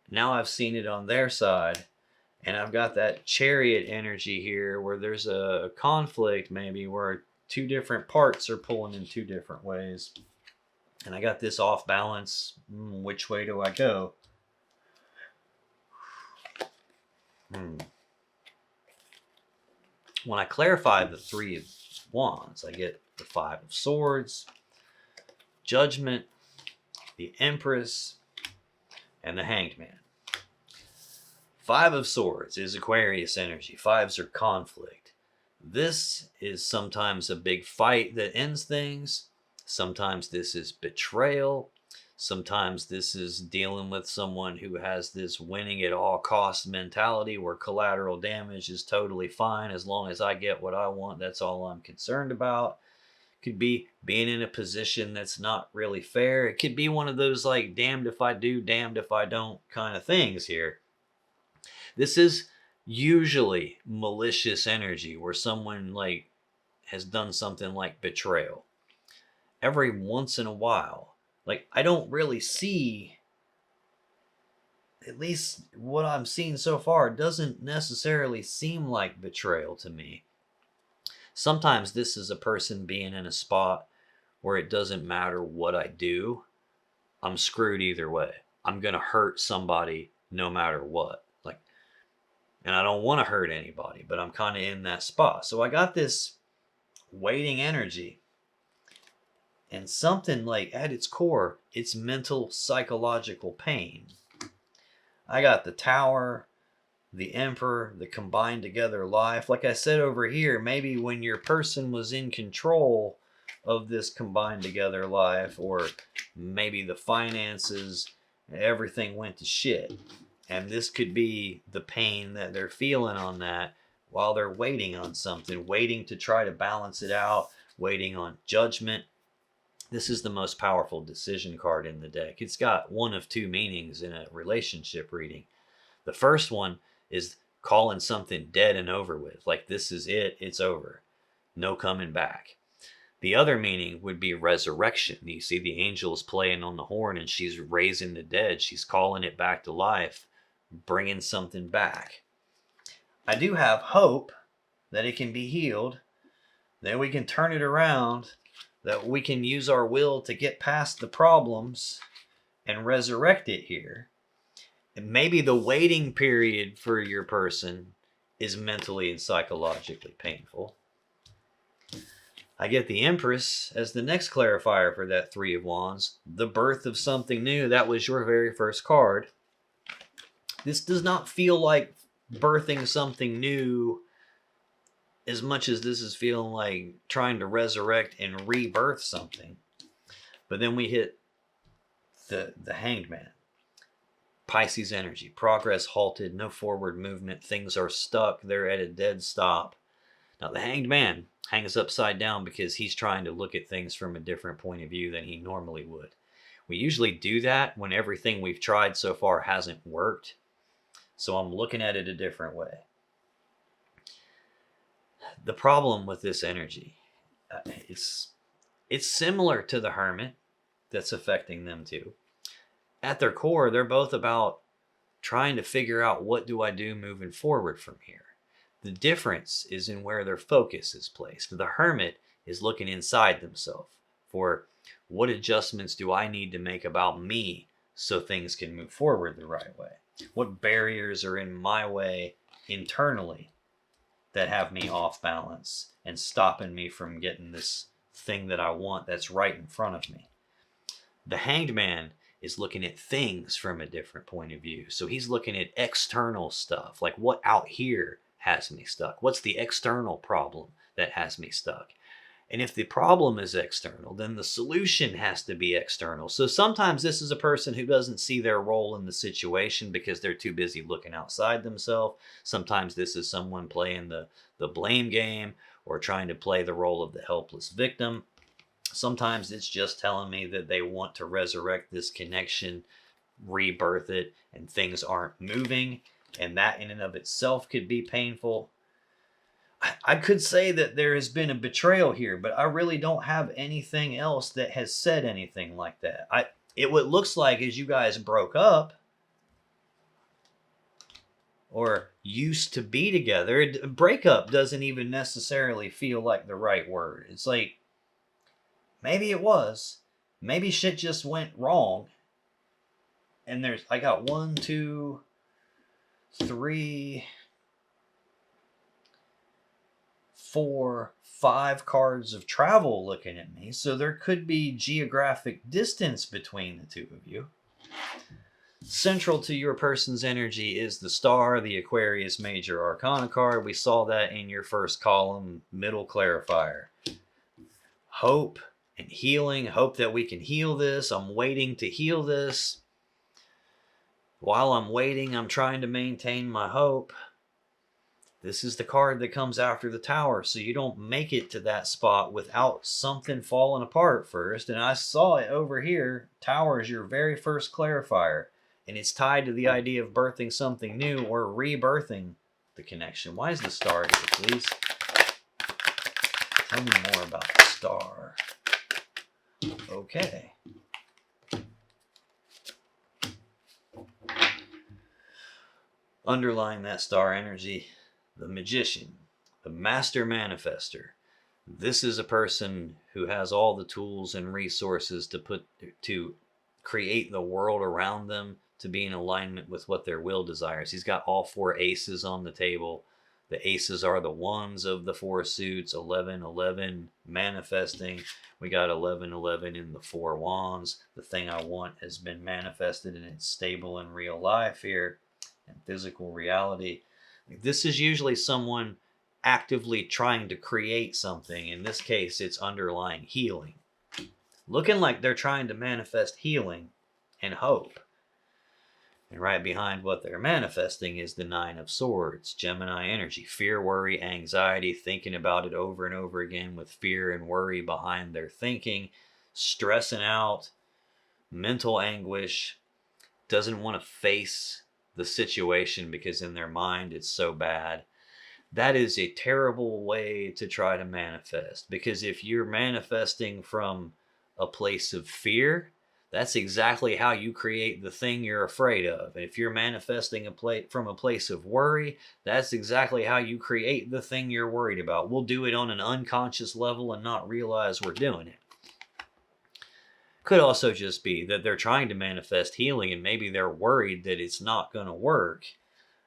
Now I've seen it on their side. And I've got that Chariot energy here where there's a conflict maybe where 2 different parts are pulling in 2 different ways. And I got this off balance. Which way do I go? When I clarify the 3 of Wands, I get the 5 of Swords, Judgment, the Empress, and the Hanged Man. 5 of Swords is Aquarius energy. 5s are conflict. This is sometimes a big fight that ends things. Sometimes this is betrayal. Sometimes this is dealing with someone who has this winning at all costs mentality where collateral damage is totally fine. As long as I get what I want, that's all I'm concerned about. Could be being in a position that's not really fair. It could be one of those like damned if I do, damned if I don't kind of things here. This is usually malicious energy where someone like has done something like betrayal. Every once in a while, like, I don't really see, at least what I'm seeing so far, doesn't necessarily seem like betrayal to me. Sometimes this is a person being in a spot where it doesn't matter what I do. I'm screwed either way. I'm going to hurt somebody no matter what. Like, and I don't want to hurt anybody, but I'm kind of in that spot. So I got this waiting energy. And something like at its core, it's mental, psychological pain. I got the Tower, the Emperor, the combined together life. Like I said over here, maybe when your person was in control of this combined together life, or maybe the finances, everything went to shit. And this could be the pain that they're feeling on that while they're waiting on something, waiting to try to balance it out, waiting on judgment. This is the most powerful decision card in the deck. It's got one of 2 meanings in a relationship reading. The first one is calling something dead and over with. Like, this is it, it's over. No coming back. The other meaning would be resurrection. You see the angels playing on the horn and she's raising the dead. She's calling it back to life, bringing something back. I do have hope that it can be healed, that we can turn it around, that we can use our will to get past the problems and resurrect it here. And maybe the waiting period for your person is mentally and psychologically painful. I get the Empress as the next clarifier for that Three of Wands. The birth of something new. That was your very first card. This does not feel like birthing something new as much as this is feeling like trying to resurrect and rebirth something. But then we hit the Hanged Man. Pisces energy. Progress halted. No forward movement. Things are stuck. They're at a dead stop. Now, the Hanged Man hangs upside down because he's trying to look at things from a different point of view than he normally would. We usually do that when everything we've tried so far hasn't worked. So I'm looking at it a different way. The problem with this energy, it's similar to the Hermit that's affecting them too. At their core, they're both about trying to figure out, what do I do moving forward from here? The difference is in where their focus is placed. The Hermit is looking inside themselves for, what adjustments do I need to make about me so things can move forward the right way? What barriers are in my way internally that have me off balance and stopping me from getting this thing that I want that's right in front of me? The Hanged Man is looking at things from a different point of view. So he's looking at external stuff, like what out here has me stuck? What's the external problem that has me stuck? And if the problem is external, then the solution has to be external. So sometimes this is a person who doesn't see their role in the situation because they're too busy looking outside themselves. Sometimes this is someone playing the blame game or trying to play the role of the helpless victim. Sometimes it's just telling me that they want to resurrect this connection, rebirth it, and things aren't moving. And that in and of itself could be painful. I could say that there has been a betrayal here, but I really don't have anything else that has said anything like that. What looks like is you guys broke up or used to be together. Breakup doesn't even necessarily feel like the right word. It's like, maybe it was. Maybe shit just went wrong. And I got 1, 2, 3, 4, 5 cards of travel looking at me. So there could be geographic distance between the two of you. Central to your person's energy is the Star, the Aquarius Major Arcana card. We saw that in your first column, middle clarifier. Hope and healing. Hope that we can heal this. I'm waiting to heal this. While I'm waiting, I'm trying to maintain my hope. This is the card that comes after the Tower, so you don't make it to that spot without something falling apart first. And I saw it over here. Tower is your very first clarifier, and it's tied to the idea of birthing something new or rebirthing the connection. Why is the Star here, please? Tell me more about the Star. Okay. Underlying that Star energy, the Magician, the Master Manifester. This is a person who has all the tools and resources to create the world around them to be in alignment with what their will desires. He's got all 4 aces on the table. The aces are the ones of the 4 suits, 11, 11, manifesting. We got 11, 11 in the 4 wands. The thing I want has been manifested and it's stable in real life here and physical reality. This is usually someone actively trying to create something. In this case, it's underlying healing. Looking like they're trying to manifest healing and hope. And right behind what they're manifesting is the 9 of Swords, Gemini energy, fear, worry, anxiety, thinking about it over and over again with fear and worry behind their thinking, stressing out, mental anguish, doesn't want to face the situation because in their mind it's so bad. That is a terrible way to try to manifest, because if you're manifesting from a place of fear, that's exactly how you create the thing you're afraid of. And if you're manifesting from a place of worry, that's exactly how you create the thing you're worried about. We'll do it on an unconscious level and not realize we're doing it. Could also just be that they're trying to manifest healing and maybe they're worried that it's not going to work.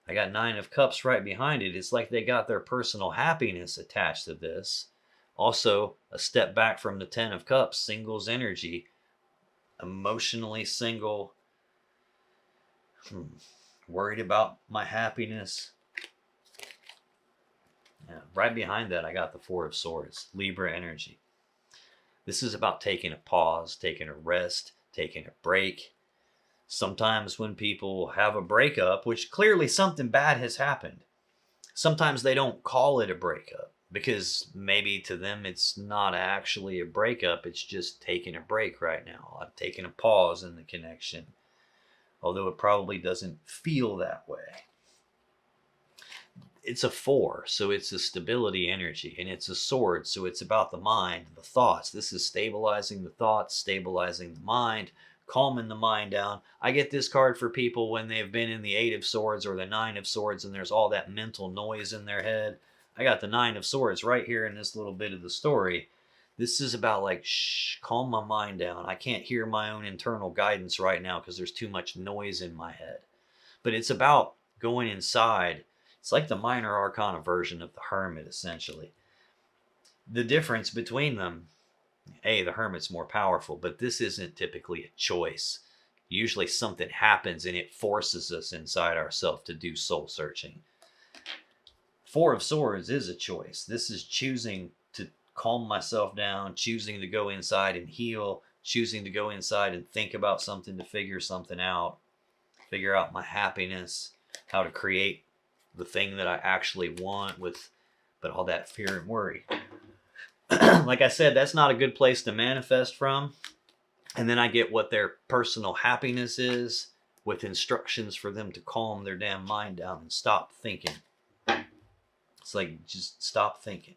I got 9 of Cups right behind it. It's like they got their personal happiness attached to this. Also, a step back from the Ten of Cups, singles energy, emotionally single, worried about my happiness. Yeah, right behind that, I got the Four of Swords, Libra energy. This is about taking a pause, taking a rest, taking a break. Sometimes when people have a breakup, which clearly something bad has happened, sometimes they don't call it a breakup because maybe to them it's not actually a breakup. It's just taking a break right now. I'm taking a pause in the connection, although it probably doesn't feel that way. It's a four, so it's a stability energy, and it's a sword, so it's about the mind, the thoughts. This is stabilizing the thoughts, stabilizing the mind, calming the mind down. I get this card for people when they've been in the Eight of Swords or the Nine of Swords and there's all that mental noise in their head. I got the Nine of Swords right here in this little bit of the story. This is about like, shh, calm my mind down. I can't hear my own internal guidance right now because there's too much noise in my head. But it's about going inside. It's like the minor arcana version of the hermit, essentially. The difference between them, the hermit's more powerful, but this isn't typically a choice. Usually something happens and it forces us inside ourselves to do soul searching. Four of Swords is a choice. This is choosing to calm myself down, choosing to go inside and heal, choosing to go inside and think about something to figure something out, figure out my happiness, how to create the thing that I actually want but all that fear and worry. Like I said, that's not a good place to manifest from. And then I get what their personal happiness is with instructions for them to calm their damn mind down and stop thinking. It's like, just stop thinking.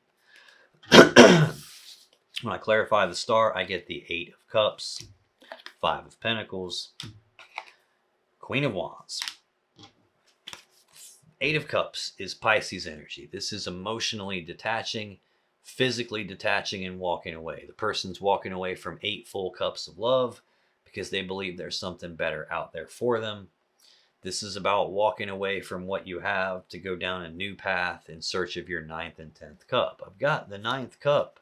When I clarify the star, I get the Eight of Cups, Five of Pentacles, Queen of Wands. Eight of Cups is Pisces energy. This is emotionally detaching, physically detaching, and walking away. The person's walking away from 8 full cups of love because they believe there's something better out there for them. This is about walking away from what you have to go down a new path in search of your 9th and 10th cup. I've got the 9th cup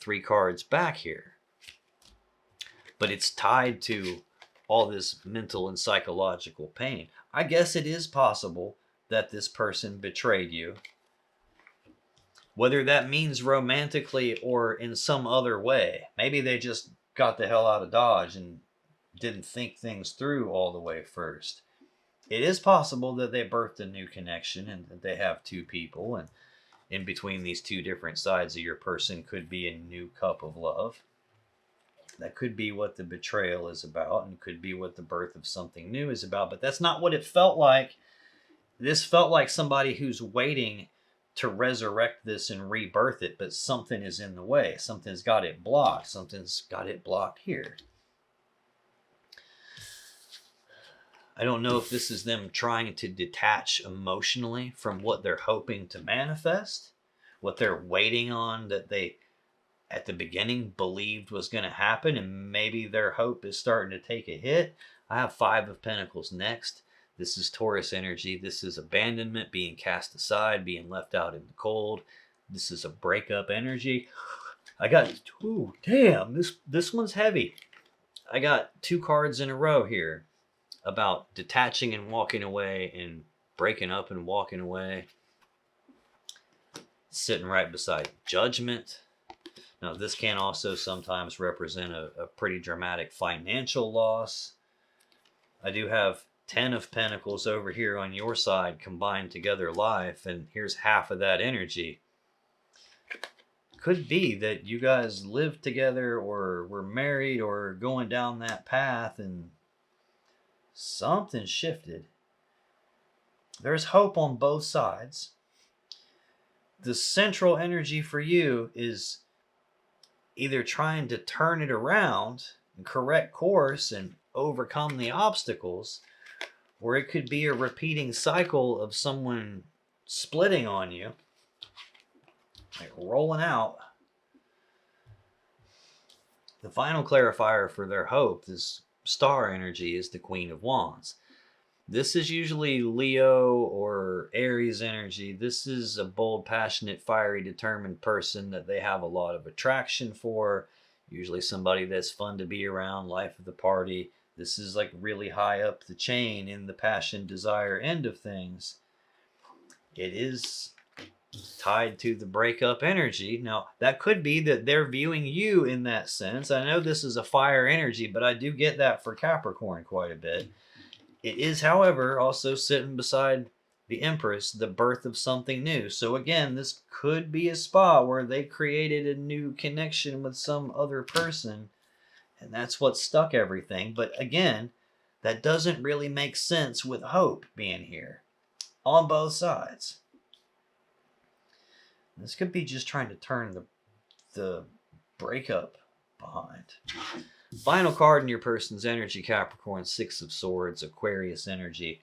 3 cards back here, but it's tied to all this mental and psychological pain. I guess it is possible that this person betrayed you. Whether that means romantically or in some other way. Maybe they just got the hell out of Dodge and didn't think things through all the way first. It is possible that they birthed a new connection and that they have 2 people, and in between these 2 different sides of your person could be a new cup of love. That could be what the betrayal is about, and could be what the birth of something new is about, but that's not what it felt like. This felt like somebody who's waiting to resurrect this and rebirth it, but something is in the way. Something's got it blocked. Something's got it blocked here. I don't know if this is them trying to detach emotionally from what they're hoping to manifest, what they're waiting on that they, at the beginning, believed was going to happen, and maybe their hope is starting to take a hit. I have 5 of Pentacles next. This is Taurus energy. This is abandonment, being cast aside, being left out in the cold. This is a breakup energy. I got, ooh, damn, this one's heavy. I got 2 cards in a row here about detaching and walking away and breaking up and walking away. Sitting right beside Judgment. Now, this can also sometimes represent a pretty dramatic financial loss. I do have 10 of Pentacles over here on your side combined together life, and here's half of that energy. Could be that you guys lived together or were married or going down that path and something shifted. There's hope on both sides. The central energy for you is either trying to turn it around and correct course and overcome the obstacles, or it could be a repeating cycle of someone splitting on you, like rolling out. The final clarifier for their hope, this star energy, is the Queen of Wands. This is usually Leo or Aries energy. This is a bold, passionate, fiery, determined person that they have a lot of attraction for. Usually somebody that's fun to be around, life of the party. This is like really high up the chain in the passion, desire end of things. It is tied to the breakup energy. Now, that could be that they're viewing you in that sense. I know this is a fire energy, but I do get that for Capricorn quite a bit. It is, however, also sitting beside the Empress, the birth of something new. So again, this could be a spot where they created a new connection with some other person, and that's what stuck everything. But again, that doesn't really make sense with hope being here on both sides. This could be just trying to turn the breakup behind. Final card in your person's energy, Capricorn, Six of Swords, Aquarius energy.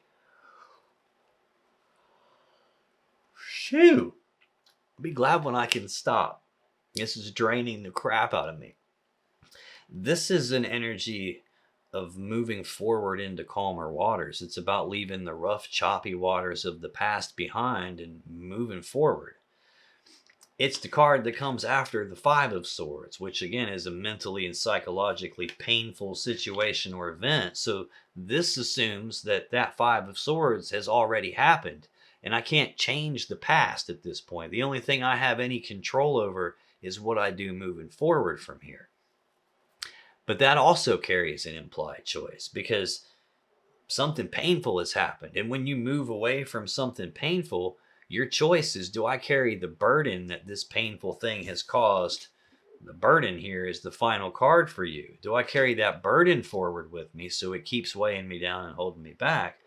Shoo! I'll be glad when I can stop. This is draining the crap out of me. This is an energy of moving forward into calmer waters. It's about leaving the rough, choppy waters of the past behind and moving forward. It's the card that comes after the Five of Swords, which again is a mentally and psychologically painful situation or event. So this assumes that that Five of Swords has already happened, and I can't change the past at this point. The only thing I have any control over is what I do moving forward from here. But that also carries an implied choice, because something painful has happened. And when you move away from something painful, your choice is, do I carry the burden that this painful thing has caused? The burden here is the final card for you. Do I carry that burden forward with me so it keeps weighing me down and holding me back?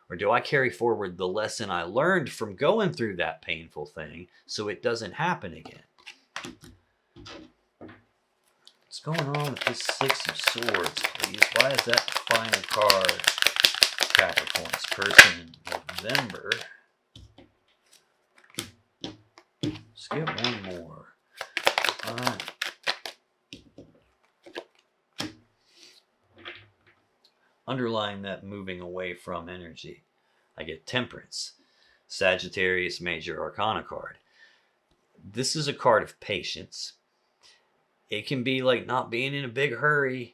Or do I carry forward the lesson I learned from going through that painful thing so it doesn't happen again? What's going on with this Six of Swords, please? Why is that the final card? Capricorn's person in November. Let's get one more. All right. Underlying that moving away from energy, I get Temperance, Sagittarius Major Arcana card. This is a card of patience. It can be like not being in a big hurry,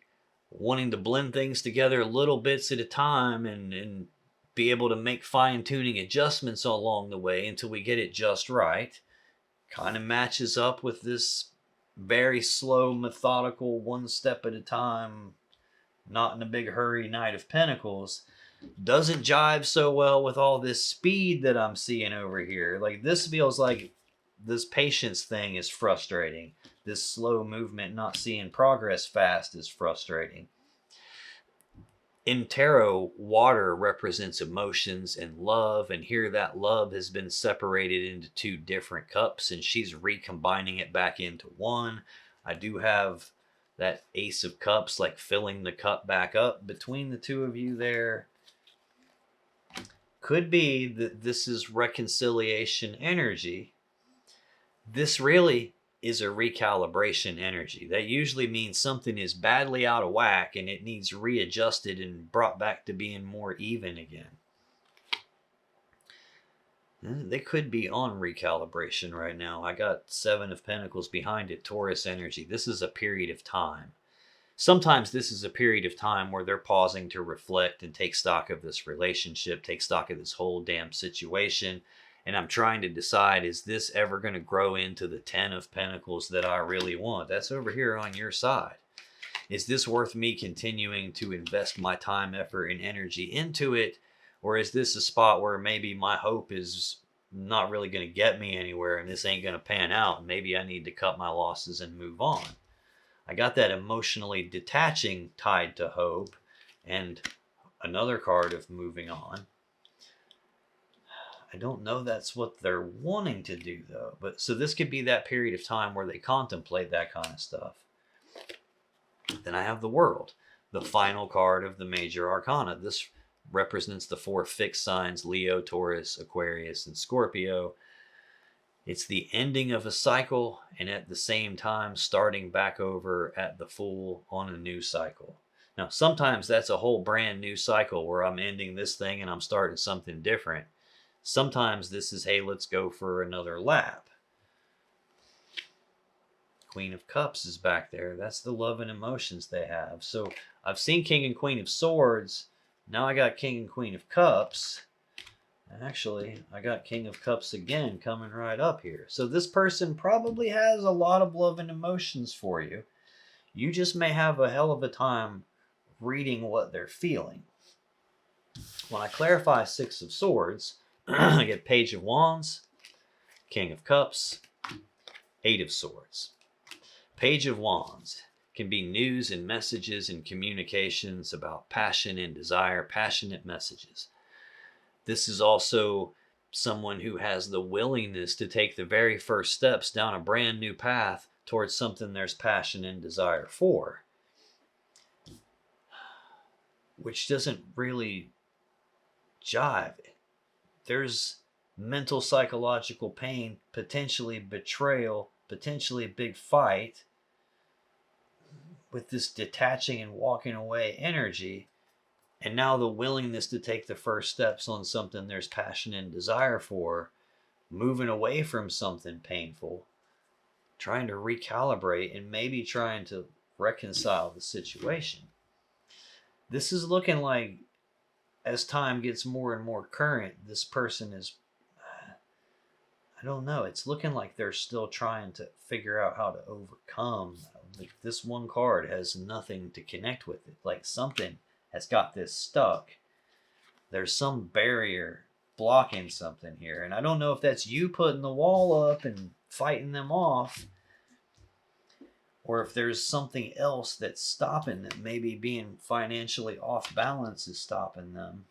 wanting to blend things together little bits at a time and be able to make fine-tuning adjustments along the way until we get it just right. Kind of matches up with this very slow, methodical, one step at a time, not in a big hurry Knight of Pentacles. Doesn't jive so well with all this speed that I'm seeing over here. Like, this feels like this patience thing is frustrating. This slow movement, not seeing progress fast, is frustrating. In tarot, water represents emotions and love, and here that love has been separated into two different cups, and she's recombining it back into one. I do have that Ace of Cups, like filling the cup back up between the two of you there. Could be that this is reconciliation energy. This really is a recalibration energy. That usually means something is badly out of whack and it needs readjusted and brought back to being more even again. They could be on recalibration right now. I got Seven of Pentacles behind it, Taurus energy. This is a period of time. Sometimes this is a period of time where they're pausing to reflect and take stock of this relationship, take stock of this whole damn situation. And I'm trying to decide, is this ever going to grow into the 10 of Pentacles that I really want? That's over here on your side. Is this worth me continuing to invest my time, effort, and energy into it? Or is this a spot where maybe my hope is not really going to get me anywhere and this ain't going to pan out? And maybe I need to cut my losses and move on. I got that emotionally detaching tied to hope and another card of moving on. I don't know that's what they're wanting to do, though. But so this could be that period of time where they contemplate that kind of stuff. Then I have the World, the final card of the major arcana. This represents the four fixed signs: Leo, Taurus, Aquarius, and Scorpio. It's the ending of a cycle and at the same time starting back over at the Fool on a new cycle. Now, sometimes that's a whole brand new cycle where I'm ending this thing and I'm starting something different. Sometimes this is, hey, let's go for another lap. Queen of Cups is back there. That's the love and emotions they have. So I've seen King and Queen of Swords. Now I got King and Queen of Cups. Actually, I got King of Cups again coming right up here. So this person probably has a lot of love and emotions for you. You just may have a hell of a time reading what they're feeling. When I clarify Six of Swords, I get Page of Wands, King of Cups, Eight of Swords. Page of Wands can be news and messages and communications about passion and desire, passionate messages. This is also someone who has the willingness to take the very first steps down a brand new path towards something there's passion and desire for, which doesn't really jive. There's mental, psychological pain, potentially betrayal, potentially a big fight with this detaching and walking away energy. And now the willingness to take the first steps on something there's passion and desire for, moving away from something painful, trying to recalibrate and maybe trying to reconcile the situation. This is looking like, as time gets more and more current, this person is, I don't know, it's looking like they're still trying to figure out how to overcome. Like this one card has nothing to connect with it. Like something has got this stuck. There's some barrier blocking something here. And I don't know if that's you putting the wall up and fighting them off, or if there's something else that's stopping them. Maybe being financially off balance is stopping them.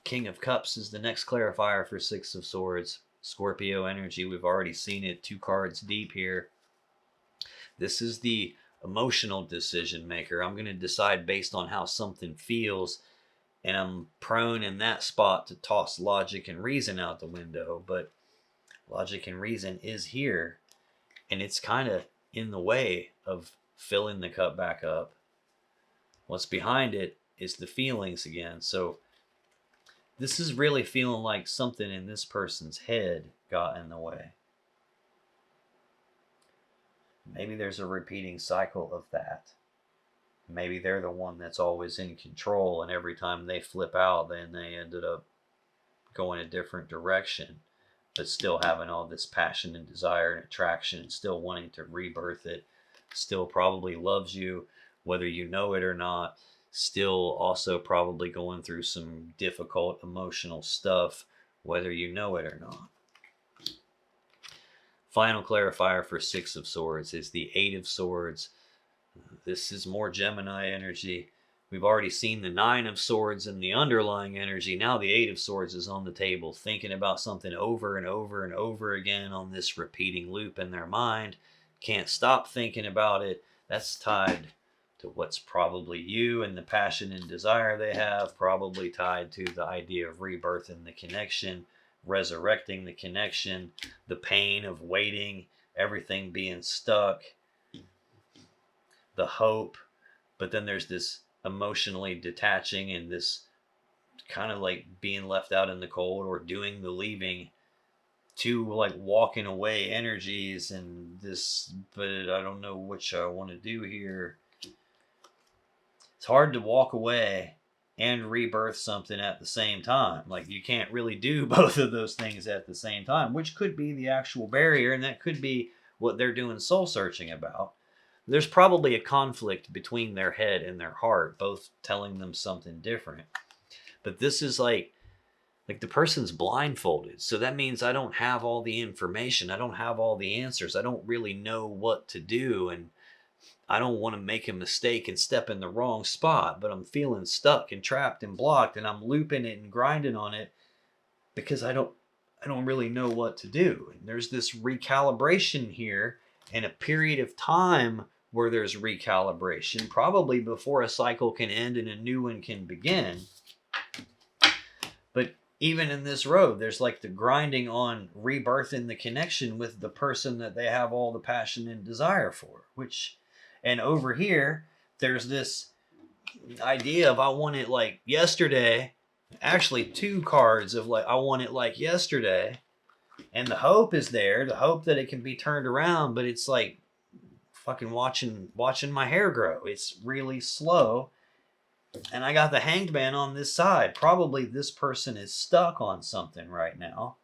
King of Cups is the next clarifier for Six of Swords. Scorpio energy, we've already seen it 2 cards deep here. This is the emotional decision maker. I'm going to decide based on how something feels, and I'm prone in that spot to toss logic and reason out the window, but logic and reason is here, and it's kind of in the way of filling the cup back up. What's behind it is the feelings again. So this is really feeling like something in this person's head got in the way. Maybe there's a repeating cycle of that. Maybe they're the one that's always in control, and every time they flip out, then they ended up going a different direction, but still having all this passion and desire and attraction and still wanting to rebirth it. Still probably loves you, whether you know it or not. Still also probably going through some difficult emotional stuff, whether you know it or not. Final clarifier for Six of Swords is the Eight of Swords. This is more Gemini energy. We've already seen the Nine of Swords and the underlying energy. Now the Eight of Swords is on the table, thinking about something over and over and over again on this repeating loop in their mind. Can't stop thinking about it. That's tied to what's probably you and the passion and desire they have, probably tied to the idea of rebirth and the connection, resurrecting the connection, the pain of waiting, everything being stuck, the hope. But then there's this emotionally detaching and this kind of like being left out in the cold or doing the leaving, two like walking away energies, and this, but I don't know which I want to do here. It's hard to walk away and rebirth something at the same time. Like you can't really do both of those things at the same time, which could be the actual barrier, and that could be what they're doing soul searching about. There's probably a conflict between their head and their heart, both telling them something different. But this is like the person's blindfolded. So that means I don't have all the information. I don't have all the answers. I don't really know what to do. And I don't want to make a mistake and step in the wrong spot, but I'm feeling stuck and trapped and blocked, and I'm looping it and grinding on it because I don't really know what to do. And there's this recalibration here and a period of time where there's recalibration, probably before a cycle can end and a new one can begin. But even in this road, there's like the grinding on rebirthing the connection with the person that they have all the passion and desire for, which And over here, there's this idea of I want it like yesterday. Actually, two cards of like I want it like yesterday. And the hope is there, the hope that it can be turned around, but it's like fucking watching my hair grow. It's really slow. And I got the Hanged Man on this side. Probably this person is stuck on something right now.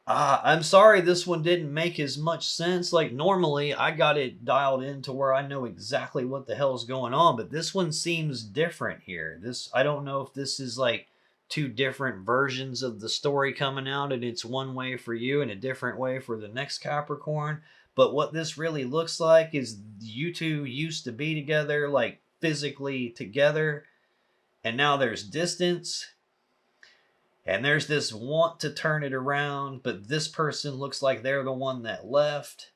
I'm sorry this one didn't make as much sense. Like normally I got it dialed in to where I know exactly what the hell's going on, but this one seems different here. I don't know if this is like two different versions of the story coming out and it's one way for you and a different way for the next Capricorn. But what this really looks like is you two used to be together, like physically together, and now there's distance. And there's this want to turn it around, but this person looks like they're the one that left.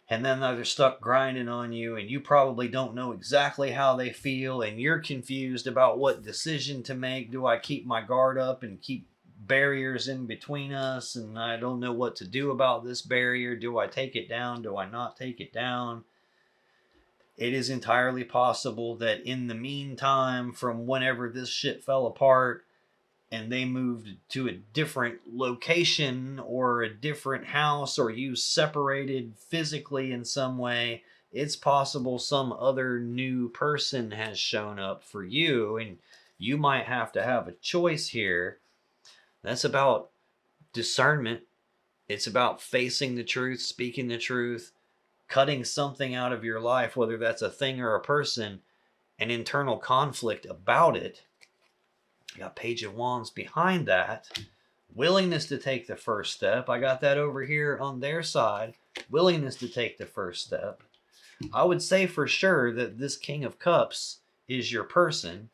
And then they're stuck grinding on you, and you probably don't know exactly how they feel, and you're confused about what decision to make. Do I keep my guard up and keep barriers in between us? And I don't know what to do about this barrier. Do I take it down? Do I not take it down? It is entirely possible that in the meantime, from whenever this shit fell apart, and they moved to a different location or a different house, or you separated physically in some way, it's possible some other new person has shown up for you, and you might have to have a choice here. That's about discernment. It's about facing the truth, speaking the truth, cutting something out of your life, whether that's a thing or a person, an internal conflict about it. I got Page of Wands behind that. Willingness to take the first step. I got that over here on their side. Willingness to take the first step. I would say for sure that this King of Cups is your person,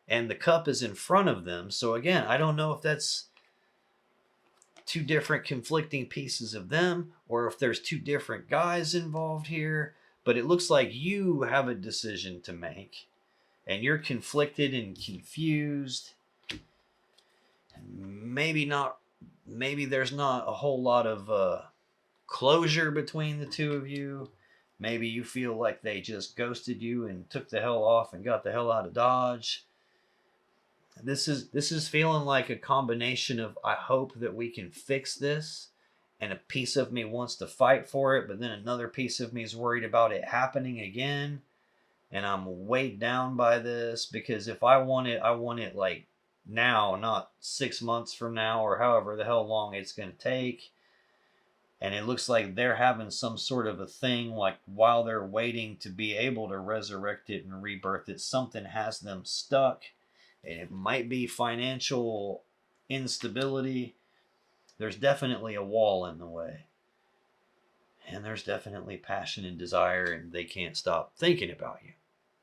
and the cup is in front of them. So again, I don't know if that's two different conflicting pieces of them, or if there's two different guys involved here, but it looks like you have a decision to make, and you're conflicted and confused. Maybe there's not a whole lot of closure between the two of you. Maybe you feel like they just ghosted you and took the hell off and got the hell out of Dodge. This is feeling like a combination of I hope that we can fix this, and a piece of me wants to fight for it, but then another piece of me is worried about it happening again, and I'm weighed down by this, because if I want it like now, not 6 months from now, or however the hell long it's going to take. And it looks like they're having some sort of a thing, like while they're waiting to be able to resurrect it and rebirth it, something has them stuck. And it might be financial instability. There's definitely a wall in the way. And there's definitely passion and desire, and they can't stop thinking about you.